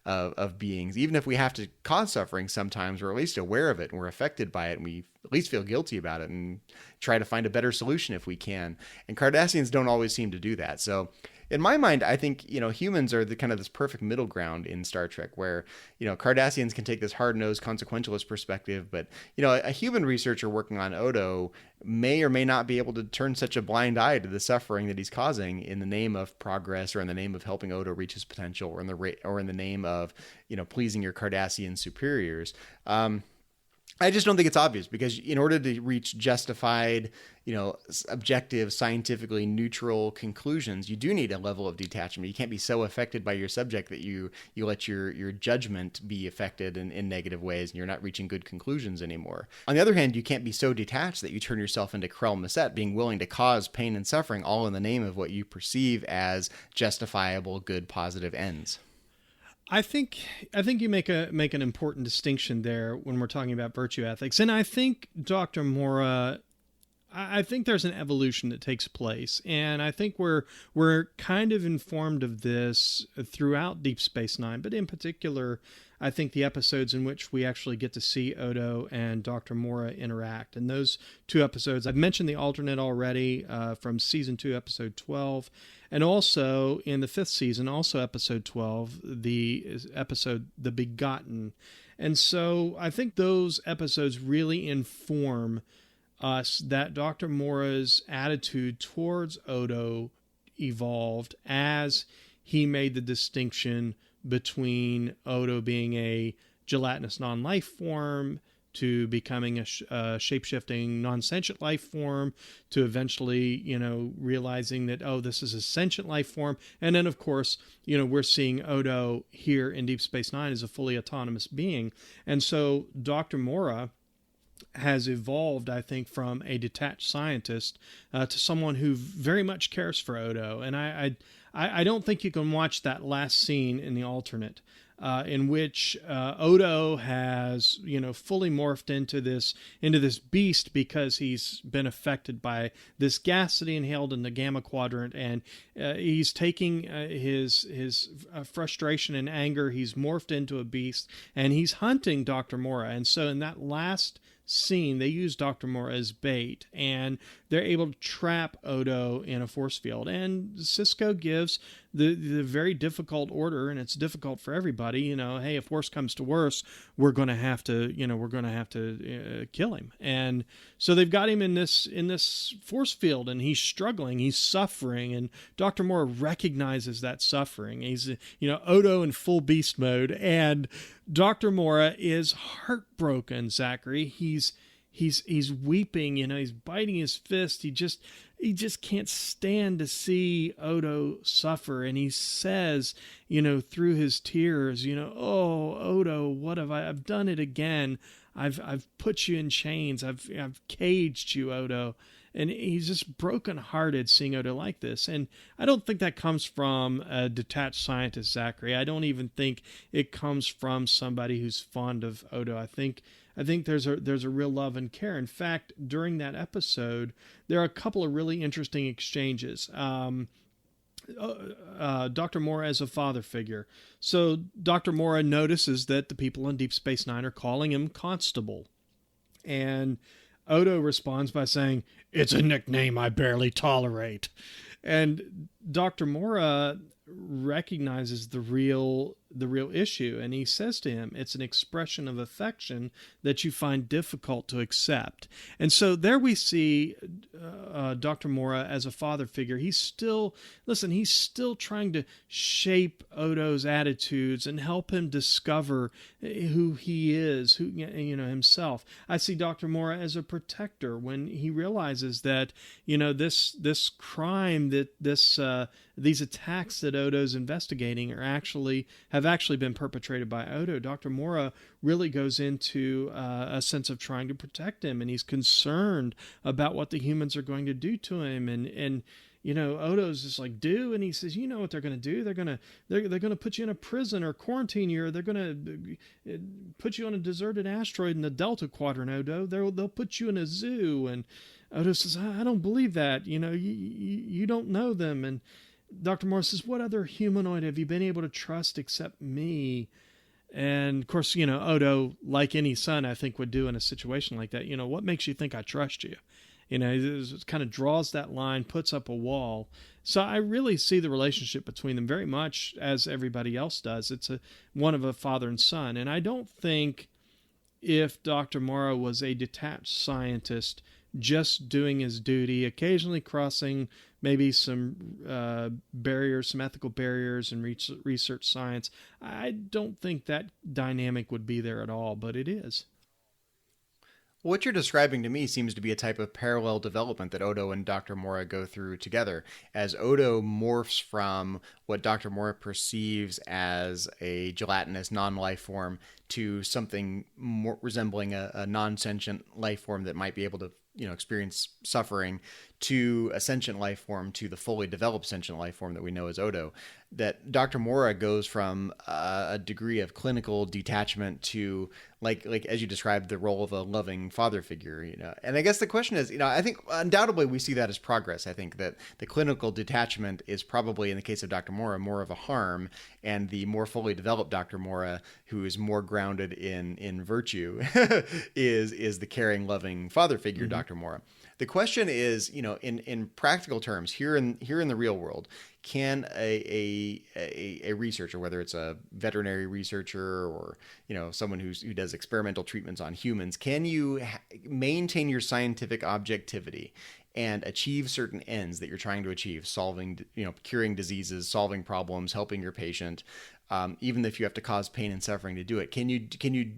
of beings, even if we have to cause suffering sometimes, or at least least aware of it and we're affected by it, and we at least feel guilty about it and try to find a better solution if we can. And Cardassians don't always seem to do that. So in my mind, I think, humans are the kind of this perfect middle ground in Star Trek where, Cardassians can take this hard-nosed consequentialist perspective, but, a human researcher working on Odo may or may not be able to turn such a blind eye to the suffering that he's causing in the name of progress, or in the name of helping Odo reach his potential, or in the name of, pleasing your Cardassian superiors. I just don't think it's obvious, because in order to reach justified, objective, scientifically neutral conclusions, you do need a level of detachment. You can't be so affected by your subject that you let your judgment be affected in negative ways, and you're not reaching good conclusions anymore. On the other hand, you can't be so detached that you turn yourself into Krell Maset, being willing to cause pain and suffering all in the name of what you perceive as justifiable, good, positive ends. I think you make an important distinction there when we're talking about virtue ethics, and I think Dr. Mora, I think there's an evolution that takes place, and I think we're kind of informed of this throughout Deep Space Nine, but in particular, I think the episodes in which we actually get to see Odo and Dr. Mora interact. And those two episodes, I've mentioned the alternate already from season 2, episode 12, and also in the 5th season, also episode 12, the episode The Begotten. And so I think those episodes really inform us that Dr. Mora's attitude towards Odo evolved as he made the distinction between Odo being a gelatinous non-life form to becoming a shape-shifting non-sentient life form, to eventually, realizing that, this is a sentient life form. And then, of course, we're seeing Odo here in Deep Space Nine as a fully autonomous being. And so Dr. Mora has evolved, I think, from a detached scientist to someone who very much cares for Odo. And I don't think you can watch that last scene in the alternate in which Odo has, fully morphed into this beast because he's been affected by this gas that he inhaled in the Gamma Quadrant, and he's taking his frustration and anger. He's morphed into a beast, and he's hunting Dr. Mora. And so in that last scene, they use Dr. Mora as bait, and they're able to trap Odo in a force field. And Sisko gives the very difficult order, and it's difficult for everybody. Hey, if worse comes to worse, we're going to have to kill him. And so they've got him in this force field, and he's struggling, he's suffering, and Dr. Mora recognizes that suffering. He's Odo in full beast mode, and Dr. Mora is heartbroken, Zachary. He's weeping, he's biting his fist. He just can't stand to see Odo suffer. And he says, through his tears, "Oh, Odo, what have I've done it again. I've put you in chains. I've caged you, Odo." And he's just brokenhearted seeing Odo like this. And I don't think that comes from a detached scientist, Zachary. I don't even think it comes from somebody who's fond of Odo. I think there's a real love and care. In fact, during that episode, there are a couple of really interesting exchanges. Dr. Mora as a father figure. So Dr. Mora notices that the people on Deep Space Nine are calling him Constable. And Odo responds by saying, "It's a nickname I barely tolerate." And Dr. Mora recognizes the real issue, and he says to him, "It's an expression of affection that you find difficult to accept." And so there we see Dr. Mora as a father figure. He's still trying to shape Odo's attitudes and help him discover who he is, himself. I see Dr. Mora as a protector when he realizes that this crime, that these attacks that Odo's investigating have actually been perpetrated by Odo. Dr. Mora really goes into a sense of trying to protect him, and he's concerned about what the humans are going to do to him. And Odo's just like, "Do?" And he says, "You know what they're going to do? They're going to put you in a prison or quarantine you, or they're going to put you on a deserted asteroid in the Delta Quadrant, Odo. They'll put you in a zoo." And Odo says, "I don't believe that. You don't know them." And Dr. Mora says, "What other humanoid have you been able to trust except me?" And of course, Odo, like any son, I think would do in a situation like that, what makes you think I trust you? It kind of draws that line, puts up a wall. So I really see the relationship between them very much as everybody else does. It's one of a father and son. And I don't think if Dr. Mora was a detached scientist just doing his duty, occasionally crossing maybe some barriers, some ethical barriers in research science, I don't think that dynamic would be there at all, but it is. What you're describing to me seems to be a type of parallel development that Odo and Dr. Mora go through together. As Odo morphs from what Dr. Mora perceives as a gelatinous non-life form to something more resembling a non-sentient life form that might be able to experience suffering, to a sentient life form, to the fully developed sentient life form that we know as Odo, that Dr. Mora goes from a degree of clinical detachment to like as you described, the role of a loving father figure, And I guess the question is, I think undoubtedly we see that as progress. I think that the clinical detachment is probably, in the case of Dr. Mora, more of a harm, and the more fully developed Dr. Mora, who is more grounded in virtue, is the caring, loving father figure, mm-hmm. Dr. Mora. The question is, in practical terms, here in the real world, can a researcher, whether it's a veterinary researcher or someone who does experimental treatments on humans, can you maintain your scientific objectivity and achieve certain ends that you're trying to achieve, solving, curing diseases, solving problems, helping your patient, even if you have to cause pain and suffering to do it? Can you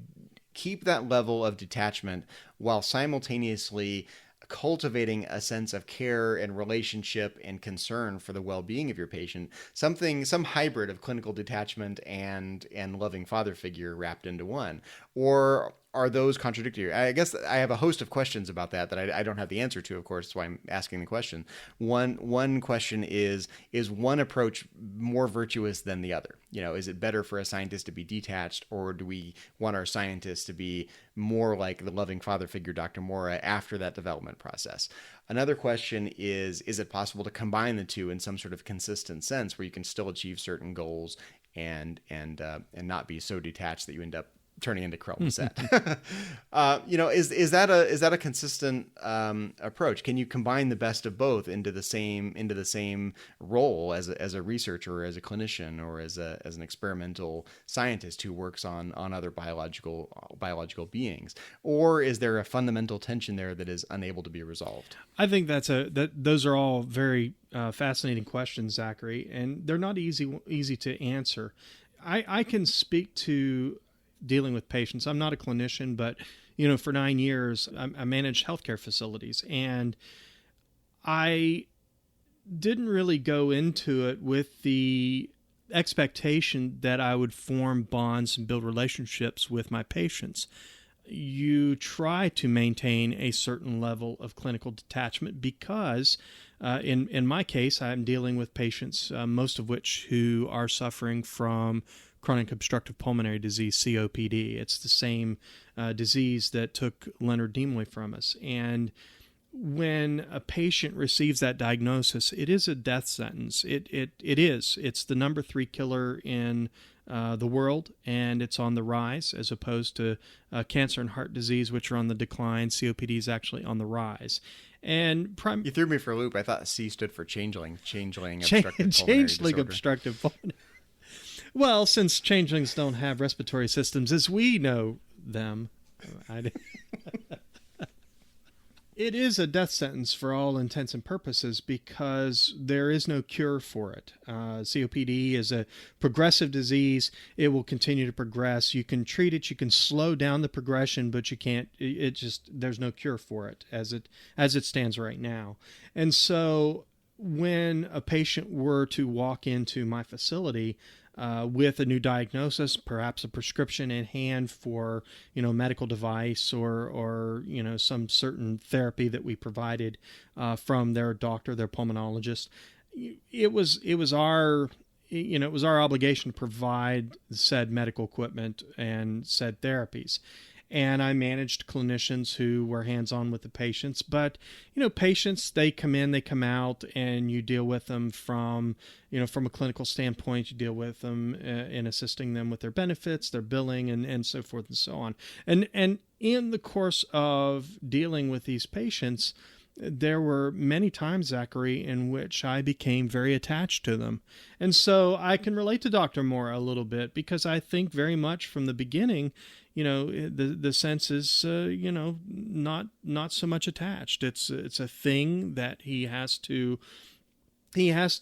keep that level of detachment while simultaneously cultivating a sense of care and relationship and concern for the well-being of your patient, some hybrid of clinical detachment and loving father figure wrapped into one? Or are those contradictory? I guess I have a host of questions about that I don't have the answer to, of course, that's why I'm asking the question. One question is one approach more virtuous than the other? Is it better for a scientist to be detached, or do we want our scientists to be more like the loving father figure, Dr. Mora, after that development process? Another question is it possible to combine the two in some sort of consistent sense where you can still achieve certain goals and not be so detached that you end up turning into Krell Set? Is that a consistent approach? Can you combine the best of both into the same role as a researcher, or as a clinician, or as an experimental scientist who works on other biological beings? Or is there a fundamental tension there that is unable to be resolved? I think those are all very fascinating questions, Zachary, and they're not easy to answer. I can speak to dealing with patients. I'm not a clinician, but for 9 years I managed healthcare facilities, and I didn't really go into it with the expectation that I would form bonds and build relationships with my patients. You try to maintain a certain level of clinical detachment because in my case, I'm dealing with patients, most of which who are suffering from chronic obstructive pulmonary disease, COPD. It's the same disease that took Leonard Nimoy from us. And when a patient receives that diagnosis, it is a death sentence. It is. It's the number 3 killer in the world, and it's on the rise, as opposed to cancer and heart disease, which are on the decline. COPD is actually on the rise. And you threw me for a loop. I thought C stood for changeling obstructive pulmonary. Well, since changelings don't have respiratory systems as we know them, it is a death sentence for all intents and purposes because there is no cure for it. COPD is a progressive disease. It will continue to progress. You can treat it. You can slow down the progression, but you can't. There's no cure for it as it stands right now. And so when a patient were to walk into my facility with a new diagnosis, perhaps a prescription in hand for, medical device or some certain therapy that we provided from their doctor, their pulmonologist, it was our obligation to provide said medical equipment and said therapies. and I managed clinicians who were hands-on with the patients. But, patients, they come in, they come out, and you deal with them from a clinical standpoint. You deal with them in assisting them with their benefits, their billing, and so forth and so on. And in the course of dealing with these patients, there were many times, Zachary, in which I became very attached to them. And so I can relate to Dr. Mora a little bit, because I think very much from the beginning, the sense is, not so much attached. It's a thing that he has to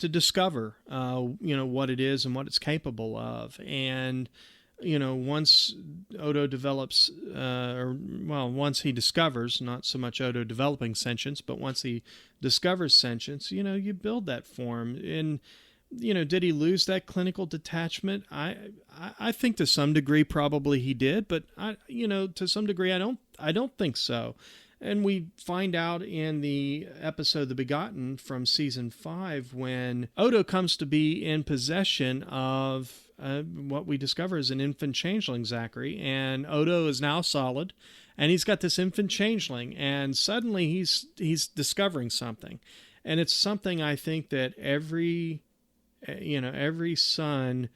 discover, what it is and what it's capable of. And, once Odo develops, once he discovers, not so much Odo developing sentience, but once he discovers sentience, you build that form. And, did he lose that clinical detachment? I think to some degree probably he did, but to some degree I don't think so. And we find out in the episode The Begotten from season 5, when Odo comes to be in possession of what we discover is an infant changeling, Zachary. And Odo is now solid, and he's got this infant changeling, and suddenly he's discovering something. And it's something I think that every son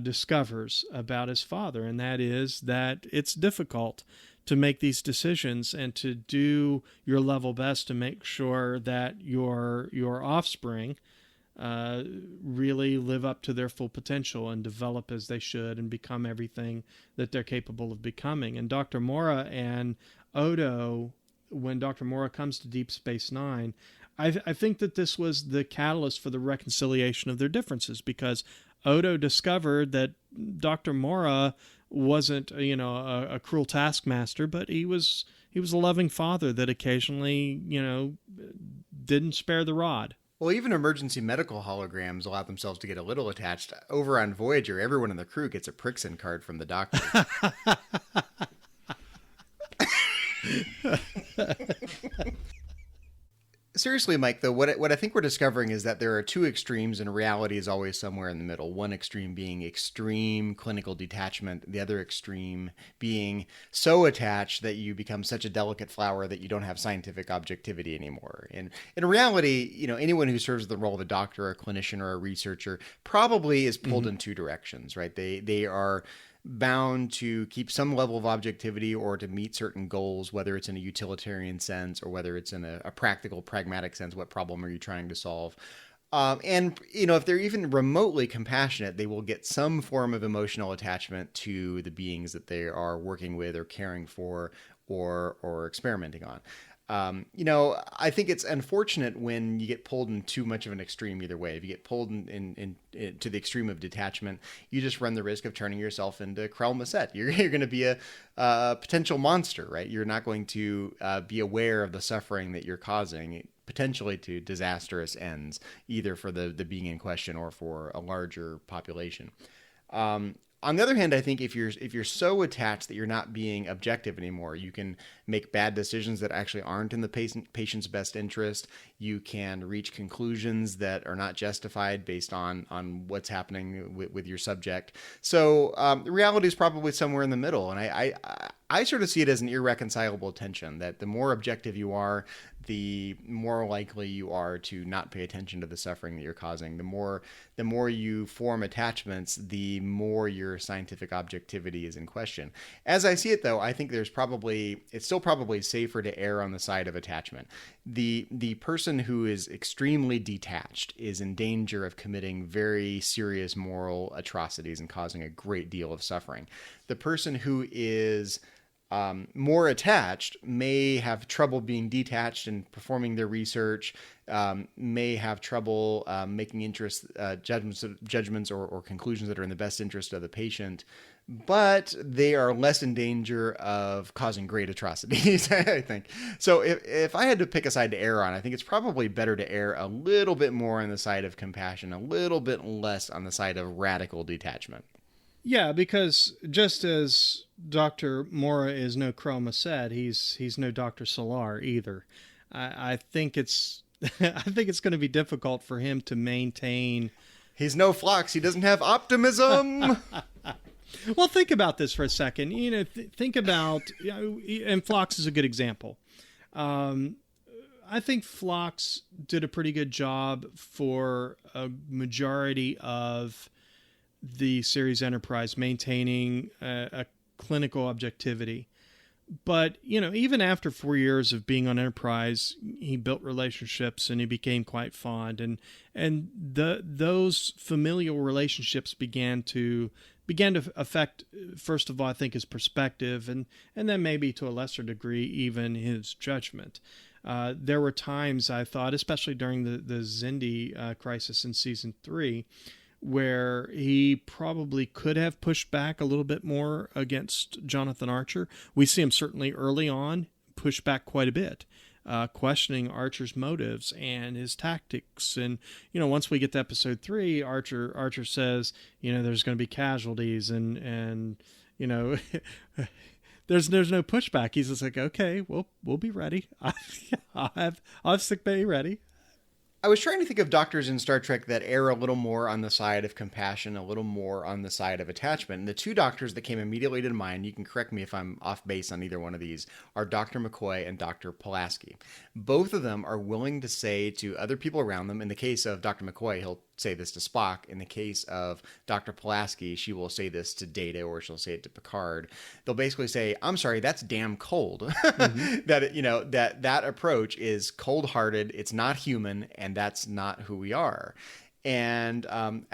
discovers about his father, and that is that it's difficult to make these decisions and to do your level best to make sure that your offspring really live up to their full potential and develop as they should and become everything that they're capable of becoming. And Dr. Mora and Odo, when Dr. Mora comes to Deep Space Nine, I think that this was the catalyst for the reconciliation of their differences, because Odo discovered that Dr. Mora wasn't, a cruel taskmaster, but he was a loving father that occasionally, didn't spare the rod. Well, even emergency medical holograms allow themselves to get a little attached. Over on Voyager, everyone in the crew gets a Prixin card from the doctor. Seriously, Mike, though, what I think we're discovering is that there are two extremes, and reality is always somewhere in the middle. One extreme being extreme clinical detachment, the other extreme being so attached that you become such a delicate flower that you don't have scientific objectivity anymore. And in reality, anyone who serves the role of a doctor, a clinician, or a researcher probably is pulled in two directions, right? They are bound to keep some level of objectivity or to meet certain goals, whether it's in a utilitarian sense or whether it's in a practical, pragmatic sense. What problem are you trying to solve? And, if they're even remotely compassionate, they will get some form of emotional attachment to the beings that they are working with or caring for or experimenting on. I think it's unfortunate when you get pulled in too much of an extreme either way. If you get pulled in to the extreme of detachment, you just run the risk of turning yourself into Krell Massette. You're going to be a potential monster, right? You're not going to be aware of the suffering that you're causing, potentially to disastrous ends, either for the being in question or for a larger population. On the other hand, I think if you're so attached that you're not being objective anymore, you can make bad decisions that actually aren't in the patient's best interest. You can reach conclusions that are not justified based on what's happening with your subject. So the reality is probably somewhere in the middle. And I sort of see it as an irreconcilable tension, that the more objective you are, the more likely you are to not pay attention to the suffering that you're causing. The more you form attachments, the more your scientific objectivity is in question. As I see it, though, I think it's still probably safer to err on the side of attachment. The person who is extremely detached is in danger of committing very serious moral atrocities and causing a great deal of suffering. The person who is more attached may have trouble being detached and performing their research, may have trouble making judgments or conclusions that are in the best interest of the patient, but they are less in danger of causing great atrocities, I think. So if I had to pick a side to err on, I think it's probably better to err a little bit more on the side of compassion, a little bit less on the side of radical detachment. Yeah, because just as Dr. Mora is no Krell Massette, he's no Dr. Solar either. I think it's going to be difficult for him to maintain. He's no Phlox. He doesn't have optimism. Well, think about this for a second. Think about, and Phlox is a good example. I think Phlox did a pretty good job for a majority of the series Enterprise, maintaining a clinical objectivity. But, even after 4 years of being on Enterprise, he built relationships and he became quite fond. And those familial relationships began to affect, first of all, I think, his perspective, and then maybe to a lesser degree, even his judgment. There were times, I thought, especially during the Xindi crisis in season 3, where he probably could have pushed back a little bit more against Jonathan Archer. We see him certainly early on push back quite a bit, questioning Archer's motives and his tactics. And, once we get to episode 3, Archer says, there's going to be casualties and there's no pushback. He's just like, okay, we'll be ready. I'll have sick bay ready. I was trying to think of doctors in Star Trek that err a little more on the side of compassion, a little more on the side of attachment. And the two doctors that came immediately to mind, you can correct me if I'm off base on either one of these, are Dr. McCoy and Dr. Pulaski. Both of them are willing to say to other people around them, in the case of Dr. McCoy, he'll say this to Spock. In the case of Dr. Pulaski, she will say this to Data, or she'll say it to Picard. They'll basically say, I'm sorry, that's damn cold. Mm-hmm. that approach is cold-hearted, it's not human, and that's not who we are. And am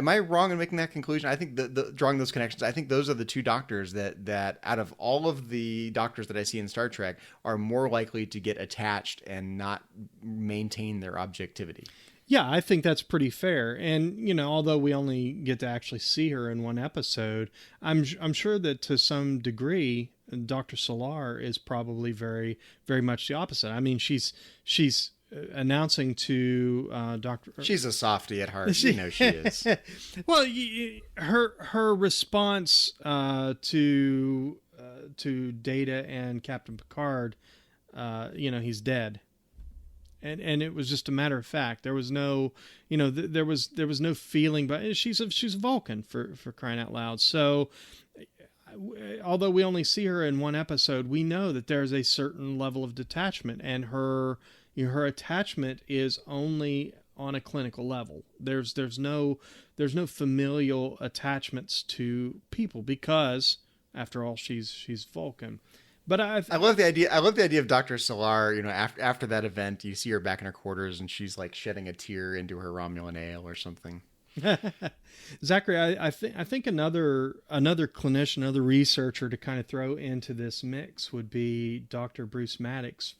I wrong in making that conclusion? I think drawing those connections, I think those are the two doctors that out of all of the doctors that I see in Star Trek are more likely to get attached and not maintain their objectivity. Yeah, I think that's pretty fair. And, although we only get to actually see her in one episode, I'm sure that to some degree, Dr. Solar is probably very, very much the opposite. I mean, she's announcing to Dr. She's a softie at heart. She is. Well, her response to Data and Captain Picard, he's dead. And it was just a matter of fact. There was no, there was no feeling, but she's a Vulcan for crying out loud. So, although we only see her in one episode, we know that there's a certain level of detachment, and her attachment is only on a clinical level. There's no familial attachments to people because, after all, she's Vulcan. But I love the idea. I love the idea of Dr. Solar. After that event, you see her back in her quarters, and she's like shedding a tear into her Romulan ale or something. Zachary, I think another clinician, another researcher to kind of throw into this mix would be Dr. Bruce Maddox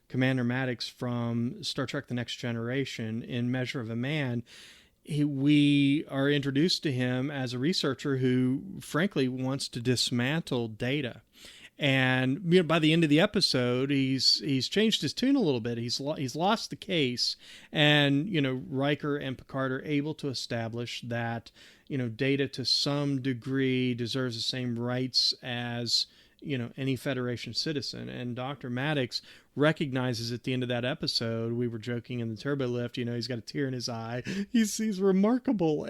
Commander Maddox from Star Trek: The Next Generation in Measure of a Man. We are introduced to him as a researcher who, frankly, wants to dismantle Data. And by the end of the episode, he's changed his tune a little bit. He's lost the case, and Riker and Picard are able to establish that Data to some degree deserves the same rights as any Federation citizen. And Dr. Maddox recognizes at the end of that episode, we were joking in the turbo lift, he's got a tear in his eye. He's remarkable.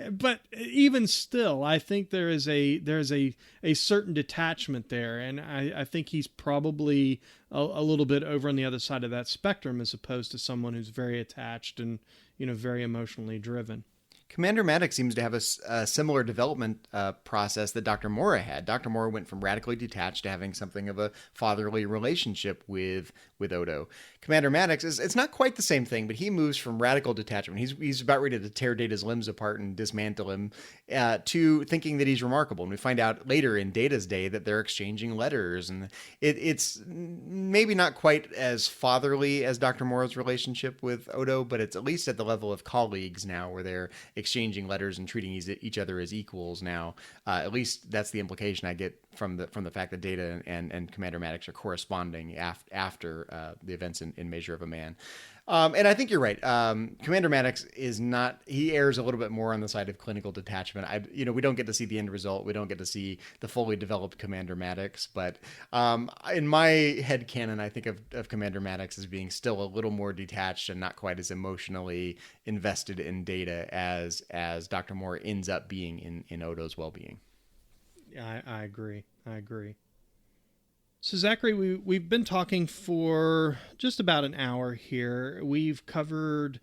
But even still, I think there's a certain detachment there, and I think he's probably a little bit over on the other side of that spectrum, as opposed to someone who's very attached and very emotionally driven. Commander Maddox seems to have a similar development process that Dr. Mora had. Dr. Mora went from radically detached to having something of a fatherly relationship with Odo. Commander Maddox it's not quite the same thing, but he moves from radical detachment. He's about ready to tear Data's limbs apart and dismantle him to thinking that he's remarkable. And we find out later in Data's day that they're exchanging letters, and it's maybe not quite as fatherly as Dr. Mora's relationship with Odo, but it's at least at the level of colleagues now, where they're exchanging letters and treating each other as equals now. At least that's the implication I get from the fact that Data and Commander Maddox are corresponding after the events in Measure of a Man. And I think you're right. Commander Maddox is not, he errs a little bit more on the side of clinical detachment. We don't get to see the end result. We don't get to see the fully developed Commander Maddox. But in my head canon, I think of Commander Maddox as being still a little more detached and not quite as emotionally invested in Data as Dr. Mora ends up being in Odo's well-being. Yeah, I agree. So Zachary, we've been talking for just about an hour here. We've covered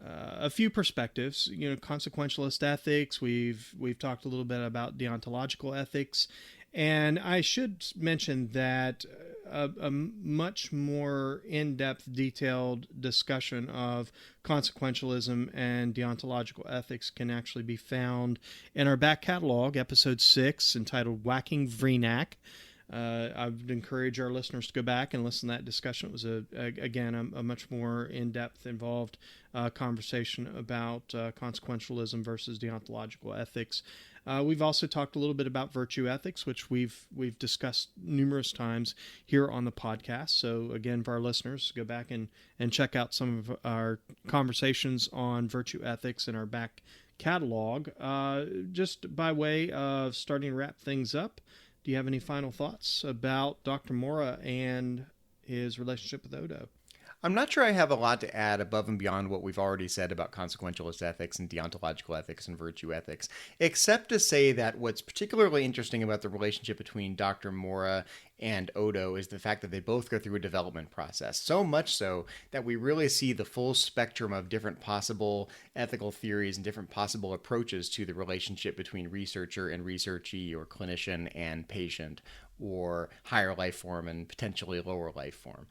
a few perspectives, consequentialist ethics. We've talked a little bit about deontological ethics, and I should mention that a much more in-depth, detailed discussion of consequentialism and deontological ethics can actually be found in our back catalog, episode 6, entitled Whacking Vreenak. I would encourage our listeners to go back and listen to that discussion. It was, a much more in-depth, involved conversation about consequentialism versus deontological ethics. We've also talked a little bit about virtue ethics, which we've discussed numerous times here on the podcast. So again, for our listeners, go back and check out some of our conversations on virtue ethics in our back catalog. Just by way of starting to wrap things up, do you have any final thoughts about Dr. Mora and his relationship with Odo? I'm not sure I have a lot to add above and beyond what we've already said about consequentialist ethics and deontological ethics and virtue ethics, except to say that what's particularly interesting about the relationship between Dr. Mora and Odo is the fact that they both go through a development process. So much so that we really see the full spectrum of different possible ethical theories and different possible approaches to the relationship between researcher and researchee, or clinician and patient, or higher life form and potentially lower life form.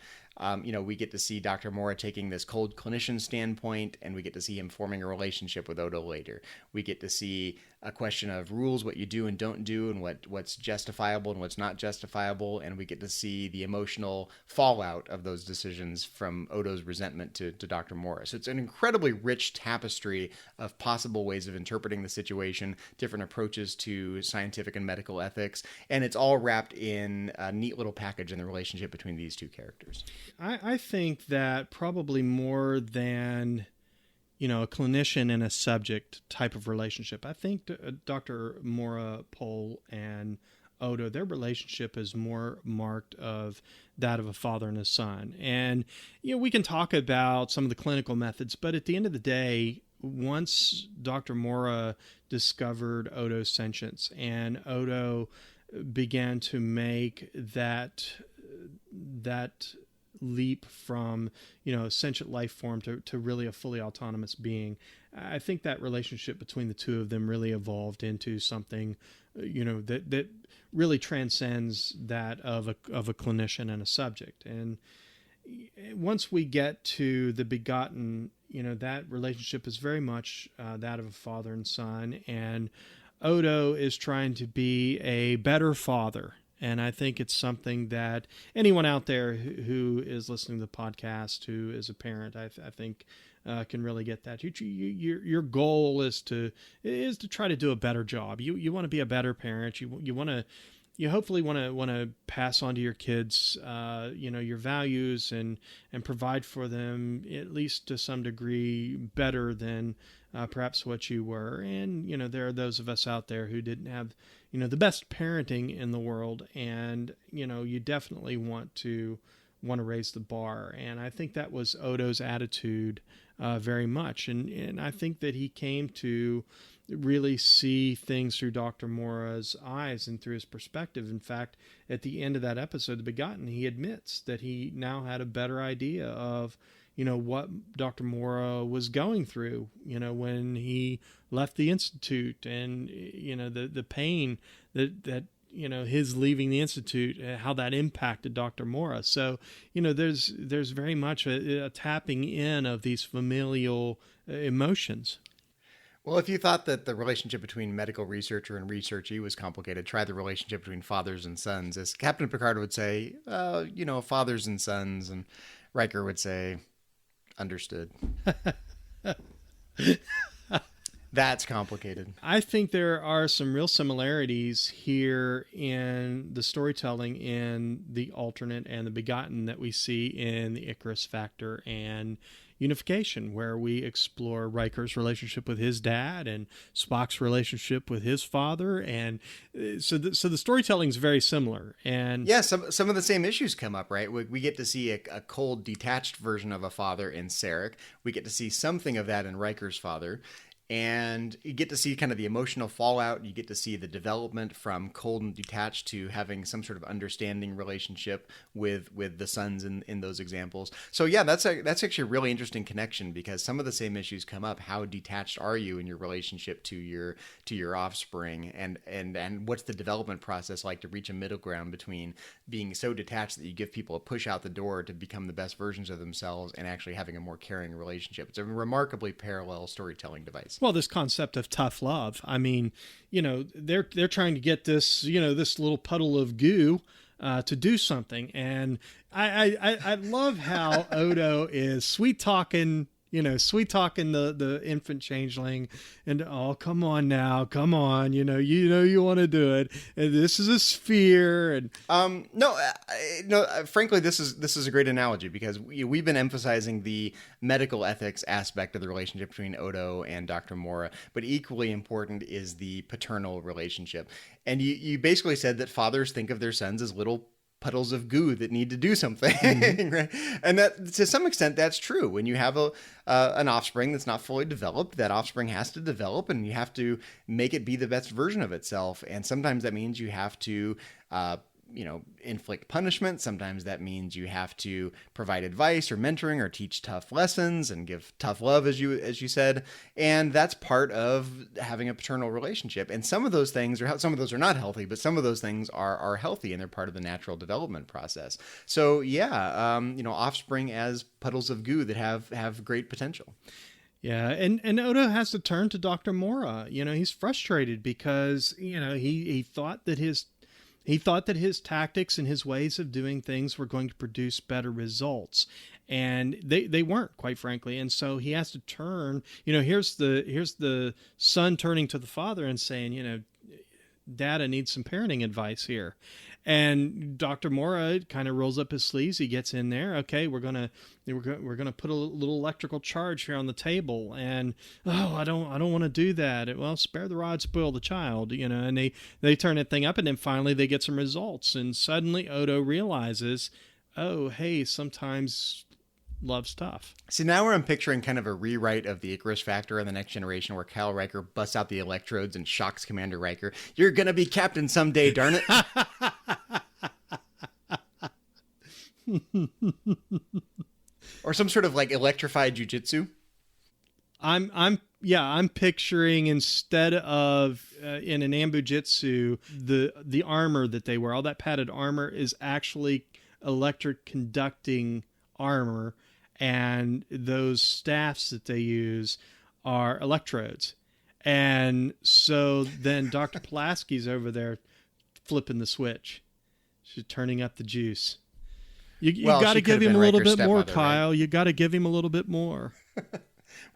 We get to see Dr. Mora taking this cold clinician standpoint, and we get to see him forming a relationship with Odo later. We get to see a question of rules, what you do and don't do, and what's justifiable and what's not justifiable, and we get to see the emotional fallout of those decisions from Odo's resentment to Dr. Mora. So it's an incredibly rich tapestry of possible ways of interpreting the situation, different approaches to scientific and medical ethics, and it's all wrapped in a neat little package in the relationship between these two characters. I think that probably more than a clinician and a subject type of relationship, I think Dr. Mora, Pohl, and Odo, their relationship is more marked of that of a father and a son. And we can talk about some of the clinical methods, but at the end of the day, once Dr. Mora discovered Odo's sentience and Odo began to make that leap from a sentient life form to really a fully autonomous being, I think that relationship between the two of them really evolved into something that really transcends that of a clinician and a subject. And once we get to the begotten, that relationship is very much that of a father and son, and Odo is trying to be a better father. And I think it's something that anyone out there who is listening to the podcast, who is a parent, I think can really get that. Your goal is to try to do a better job. You want to be a better parent. You hopefully want to pass on to your kids, your values and provide for them, at least to some degree, better than perhaps what you were. And there are those of us out there who didn't have the best parenting in the world, and you definitely want to raise the bar. And I think that was Odo's attitude very much, and I think that he came to really see things through Dr. Mora's eyes and through his perspective. In fact, at the end of that episode, The Begotten, he admits that he now had a better idea of what Dr. Mora was going through, when he left the Institute, and, the pain that his leaving the Institute, how that impacted Dr. Mora. So, there's very much a tapping in of these familial emotions. Well, if you thought that the relationship between medical researcher and researchee was complicated, try the relationship between fathers and sons. As Captain Picard would say, fathers and sons, and Riker would say, understood. That's complicated. I think there are some real similarities here in the storytelling in the alternate and the begotten that we see in the Icarus Factor and Unification, where we explore Riker's relationship with his dad and Spock's relationship with his father, and so the storytelling is very similar. And yeah, some of the same issues come up, right? We get to see a cold, detached version of a father in Sarek. We get to see something of that in Riker's father. And you get to see kind of the emotional fallout. You get to see the development from cold and detached to having some sort of understanding relationship with the sons in those examples. So yeah, that's actually a really interesting connection, because some of the same issues come up. How detached are you in your relationship to your offspring, and what's the development process like to reach a middle ground between being so detached that you give people a push out the door to become the best versions of themselves and actually having a more caring relationship. It's a remarkably parallel storytelling device. Well, this concept of tough love. I mean, they're trying to get this, this little puddle of goo to do something. And I love how Odo is sweet talking the infant changeling, and come on now, come on, you want to do it, and this is a sphere, and no, frankly, this is a great analogy, because we've been emphasizing the medical ethics aspect of the relationship between Odo and Dr. Mora, but equally important is the paternal relationship. And you basically said that fathers think of their sons as little puddles of goo that need to do something, right? And that, to some extent, that's true. When you have an offspring that's not fully developed, that offspring has to develop, and you have to make it be the best version of itself. And sometimes that means you have to inflict punishment. Sometimes that means you have to provide advice or mentoring or teach tough lessons and give tough love, as you said. And that's part of having a paternal relationship. And some of those things are not healthy, but some of those things are healthy, and they're part of the natural development process. So yeah, offspring as puddles of goo that have great potential. Yeah, and Odo has to turn to Dr. Mora. He's frustrated because, he thought that his tactics and his ways of doing things were going to produce better results, and they weren't, quite frankly. And so he has to turn. Here's the son turning to the father and saying, Dad, needs some parenting advice here. And Dr. Mora kind of rolls up his sleeves. He gets in there. Okay, we're gonna put a little electrical charge here on the table. And I don't want to do that. Well, spare the rod, spoil the child. And they turn that thing up, and then finally they get some results. And suddenly Odo realizes, oh, hey, sometimes love's tough. See, now where I'm picturing kind of a rewrite of the Icarus Factor in The Next Generation, where Kyle Riker busts out the electrodes and shocks Commander Riker. You're gonna be captain someday, darn it. Or some sort of like electrified jujitsu. I'm picturing, instead of in an ambujitsu, the armor that they wear, all that padded armor, is actually electric conducting armor, and those staffs that they use are electrodes. And so then Dr. Pulaski's over there flipping the switch. She's turning up the juice. You got to give him a little bit more, Kyle. Right? You got to give him a little bit more.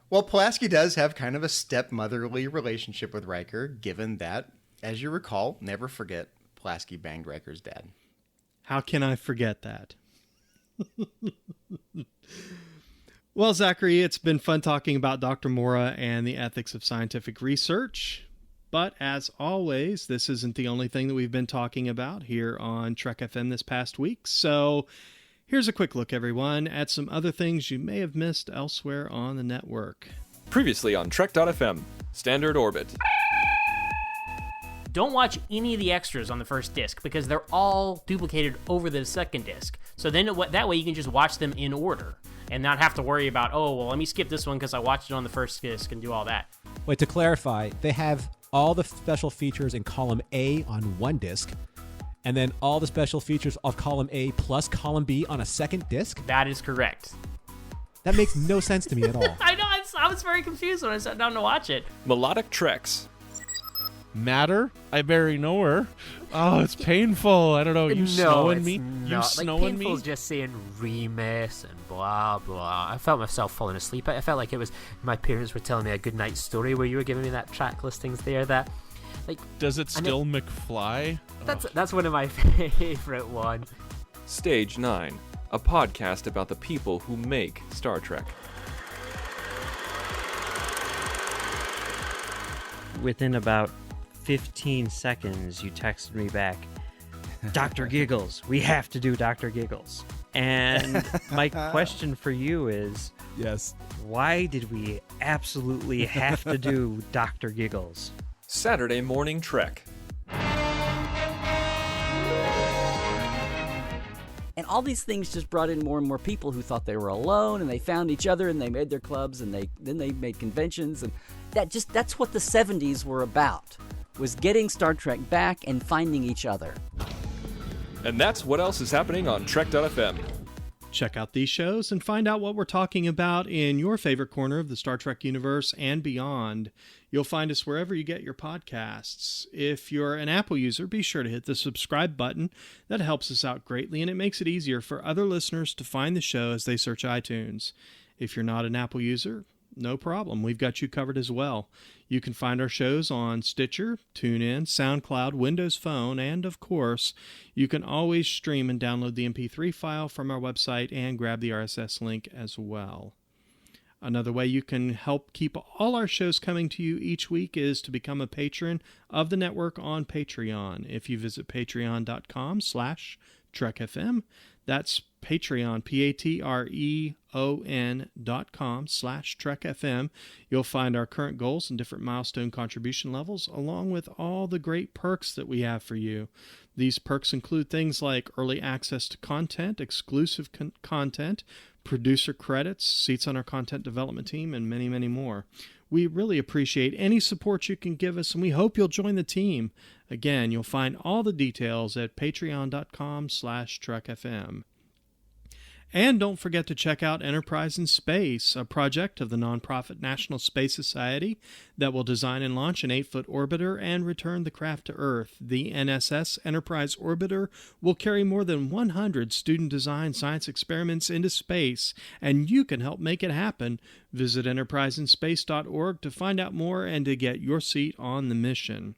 Well, Pulaski does have kind of a stepmotherly relationship with Riker, given that, as you recall, never forget, Pulaski banged Riker's dad. How can I forget that? Well, Zachary, it's been fun talking about Dr. Mora and the ethics of scientific research. But as always, this isn't the only thing that we've been talking about here on Trek FM this past week. So here's a quick look, everyone, at some other things you may have missed elsewhere on the network. Previously on Trek.fm, Standard Orbit. Don't watch any of the extras on the first disc, because they're all duplicated over the second disc. So then that way you can just watch them in order and not have to worry about, let me skip this one because I watched it on the first disc and do all that. Wait, to clarify, they have all the special features in column A on one disc, and then all the special features of column A plus column B on a second disc? That is correct. That makes no sense to me at all. I know, I was very confused when I sat down to watch it. Melodic Treks. matter? I barely know her. Oh, it's painful. I don't know. You snowing me? You snowing me? Painful's just saying Remus and blah, blah. I felt myself falling asleep. I felt like it was my parents were telling me a good night story where you were giving me that track listings there that... Does it still McFly? That's one of my favorite ones. Stage 9, a podcast about the people who make Star Trek. Within about 15 seconds, you texted me back, Dr. Giggles, we have to do Dr. Giggles. And my question for you is, yes, why did we absolutely have to do Dr. Giggles? Saturday Morning Trek. And all these things just brought in more and more people who thought they were alone, and they found each other, and they made their clubs, and then they made conventions, and that's what the 70s were about, was getting Star Trek back and finding each other. And that's what else is happening on Trek.fm. Check out these shows and find out what we're talking about in your favorite corner of the Star Trek universe and beyond. You'll find us wherever you get your podcasts. If you're an Apple user, be sure to hit the subscribe button. That helps us out greatly, and it makes it easier for other listeners to find the show as they search iTunes. If you're not an Apple user, no problem. We've got you covered as well. You can find our shows on Stitcher, TuneIn, SoundCloud, Windows Phone, and of course, you can always stream and download the MP3 file from our website and grab the RSS link as well. Another way you can help keep all our shows coming to you each week is to become a patron of the network on Patreon. If you visit patreon.com/TrekFM, that's Patreon, patreon.com/TrekFM. You'll find our current goals and different milestone contribution levels, along with all the great perks that we have for you. These perks include things like early access to content, exclusive content, producer credits, seats on our content development team, and many, many more. We really appreciate any support you can give us, and we hope you'll join the team. Again, you'll find all the details at patreon.com/TrekFM. And don't forget to check out Enterprise in Space, a project of the nonprofit National Space Society that will design and launch an 8-foot orbiter and return the craft to Earth. The NSS Enterprise Orbiter will carry more than 100 student-designed science experiments into space, and you can help make it happen. Visit enterpriseinspace.org to find out more and to get your seat on the mission.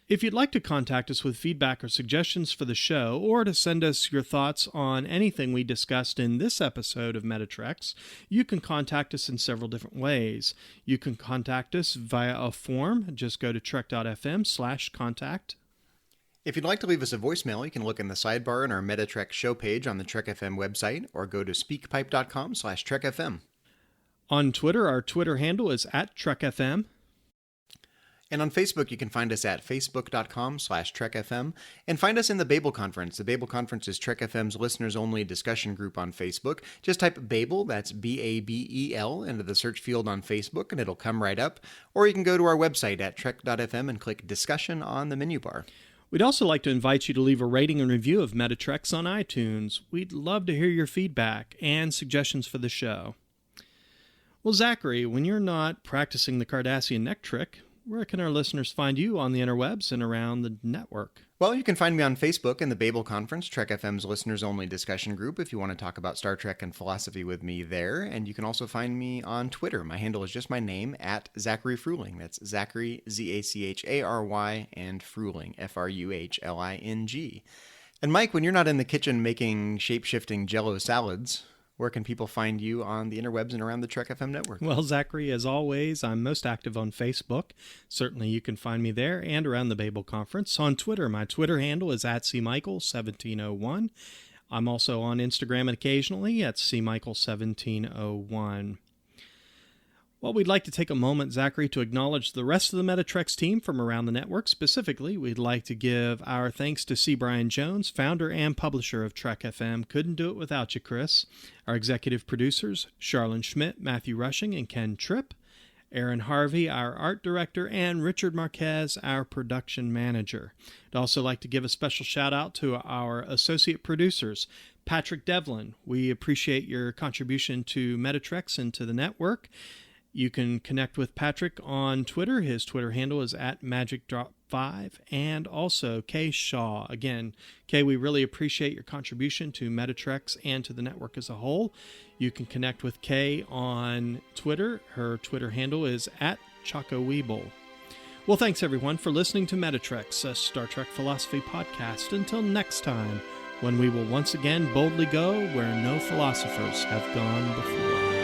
If you'd like to contact us with feedback or suggestions for the show, or to send us your thoughts on anything we discussed in this episode of Metatreks, you can contact us in several different ways. You can contact us via a form. Just go to trek.fm/contact. If you'd like to leave us a voicemail, you can look in the sidebar on our Metatrek show page on the Trek FM website, or go to speakpipe.com/TrekFM. On Twitter, our Twitter handle is @TrekFM. And on Facebook, you can find us at facebook.com/TrekFM, and find us in the Babel Conference. The Babel Conference is Trek FM's listeners-only discussion group on Facebook. Just type Babel, that's Babel, into the search field on Facebook, and it'll come right up. Or you can go to our website at trek.fm and click Discussion on the menu bar. We'd also like to invite you to leave a rating and review of Metatreks on iTunes. We'd love to hear your feedback and suggestions for the show. Well, Zachary, when you're not practicing the Cardassian neck trick, where can our listeners find you on the interwebs and around the network? Well, you can find me on Facebook in the Babel Conference, Trek FM's listeners-only discussion group, if you want to talk about Star Trek and philosophy with me there. And you can also find me on Twitter. My handle is just my name, @Zachary Fruhling. That's Zachary, Z-A-C-H-A-R-Y, and Fruhling, F-R-U-H-L-I-N-G. And Mike, when you're not in the kitchen making shape-shifting Jello salads, where can people find you on the interwebs and around the Trek FM network? Well, Zachary, as always, I'm most active on Facebook. Certainly you can find me there and around the Babel Conference. On Twitter, my Twitter handle is @CMichael1701. I'm also on Instagram occasionally at CMichael1701. Well, we'd like to take a moment, Zachary, to acknowledge the rest of the Metatreks team from around the network. Specifically, we'd like to give our thanks to C. Brian Jones, founder and publisher of Trek FM. Couldn't do it without you, Chris. Our executive producers, Charlene Schmidt, Matthew Rushing, and Ken Tripp. Aaron Harvey, our art director, and Richard Marquez, our production manager. I'd also like to give a special shout-out to our associate producers, Patrick Devlin. We appreciate your contribution to Metatreks and to the network. You can connect with Patrick on Twitter. His Twitter handle is @MagicDrop5, and also Kay Shaw. Again, Kay, we really appreciate your contribution to Metatrex and to the network as a whole. You can connect with Kay on Twitter. Her Twitter handle is @ChocoWeeble. Well, thanks everyone for listening to Metatrex, a Star Trek philosophy podcast. Until next time, when we will once again boldly go where no philosophers have gone before.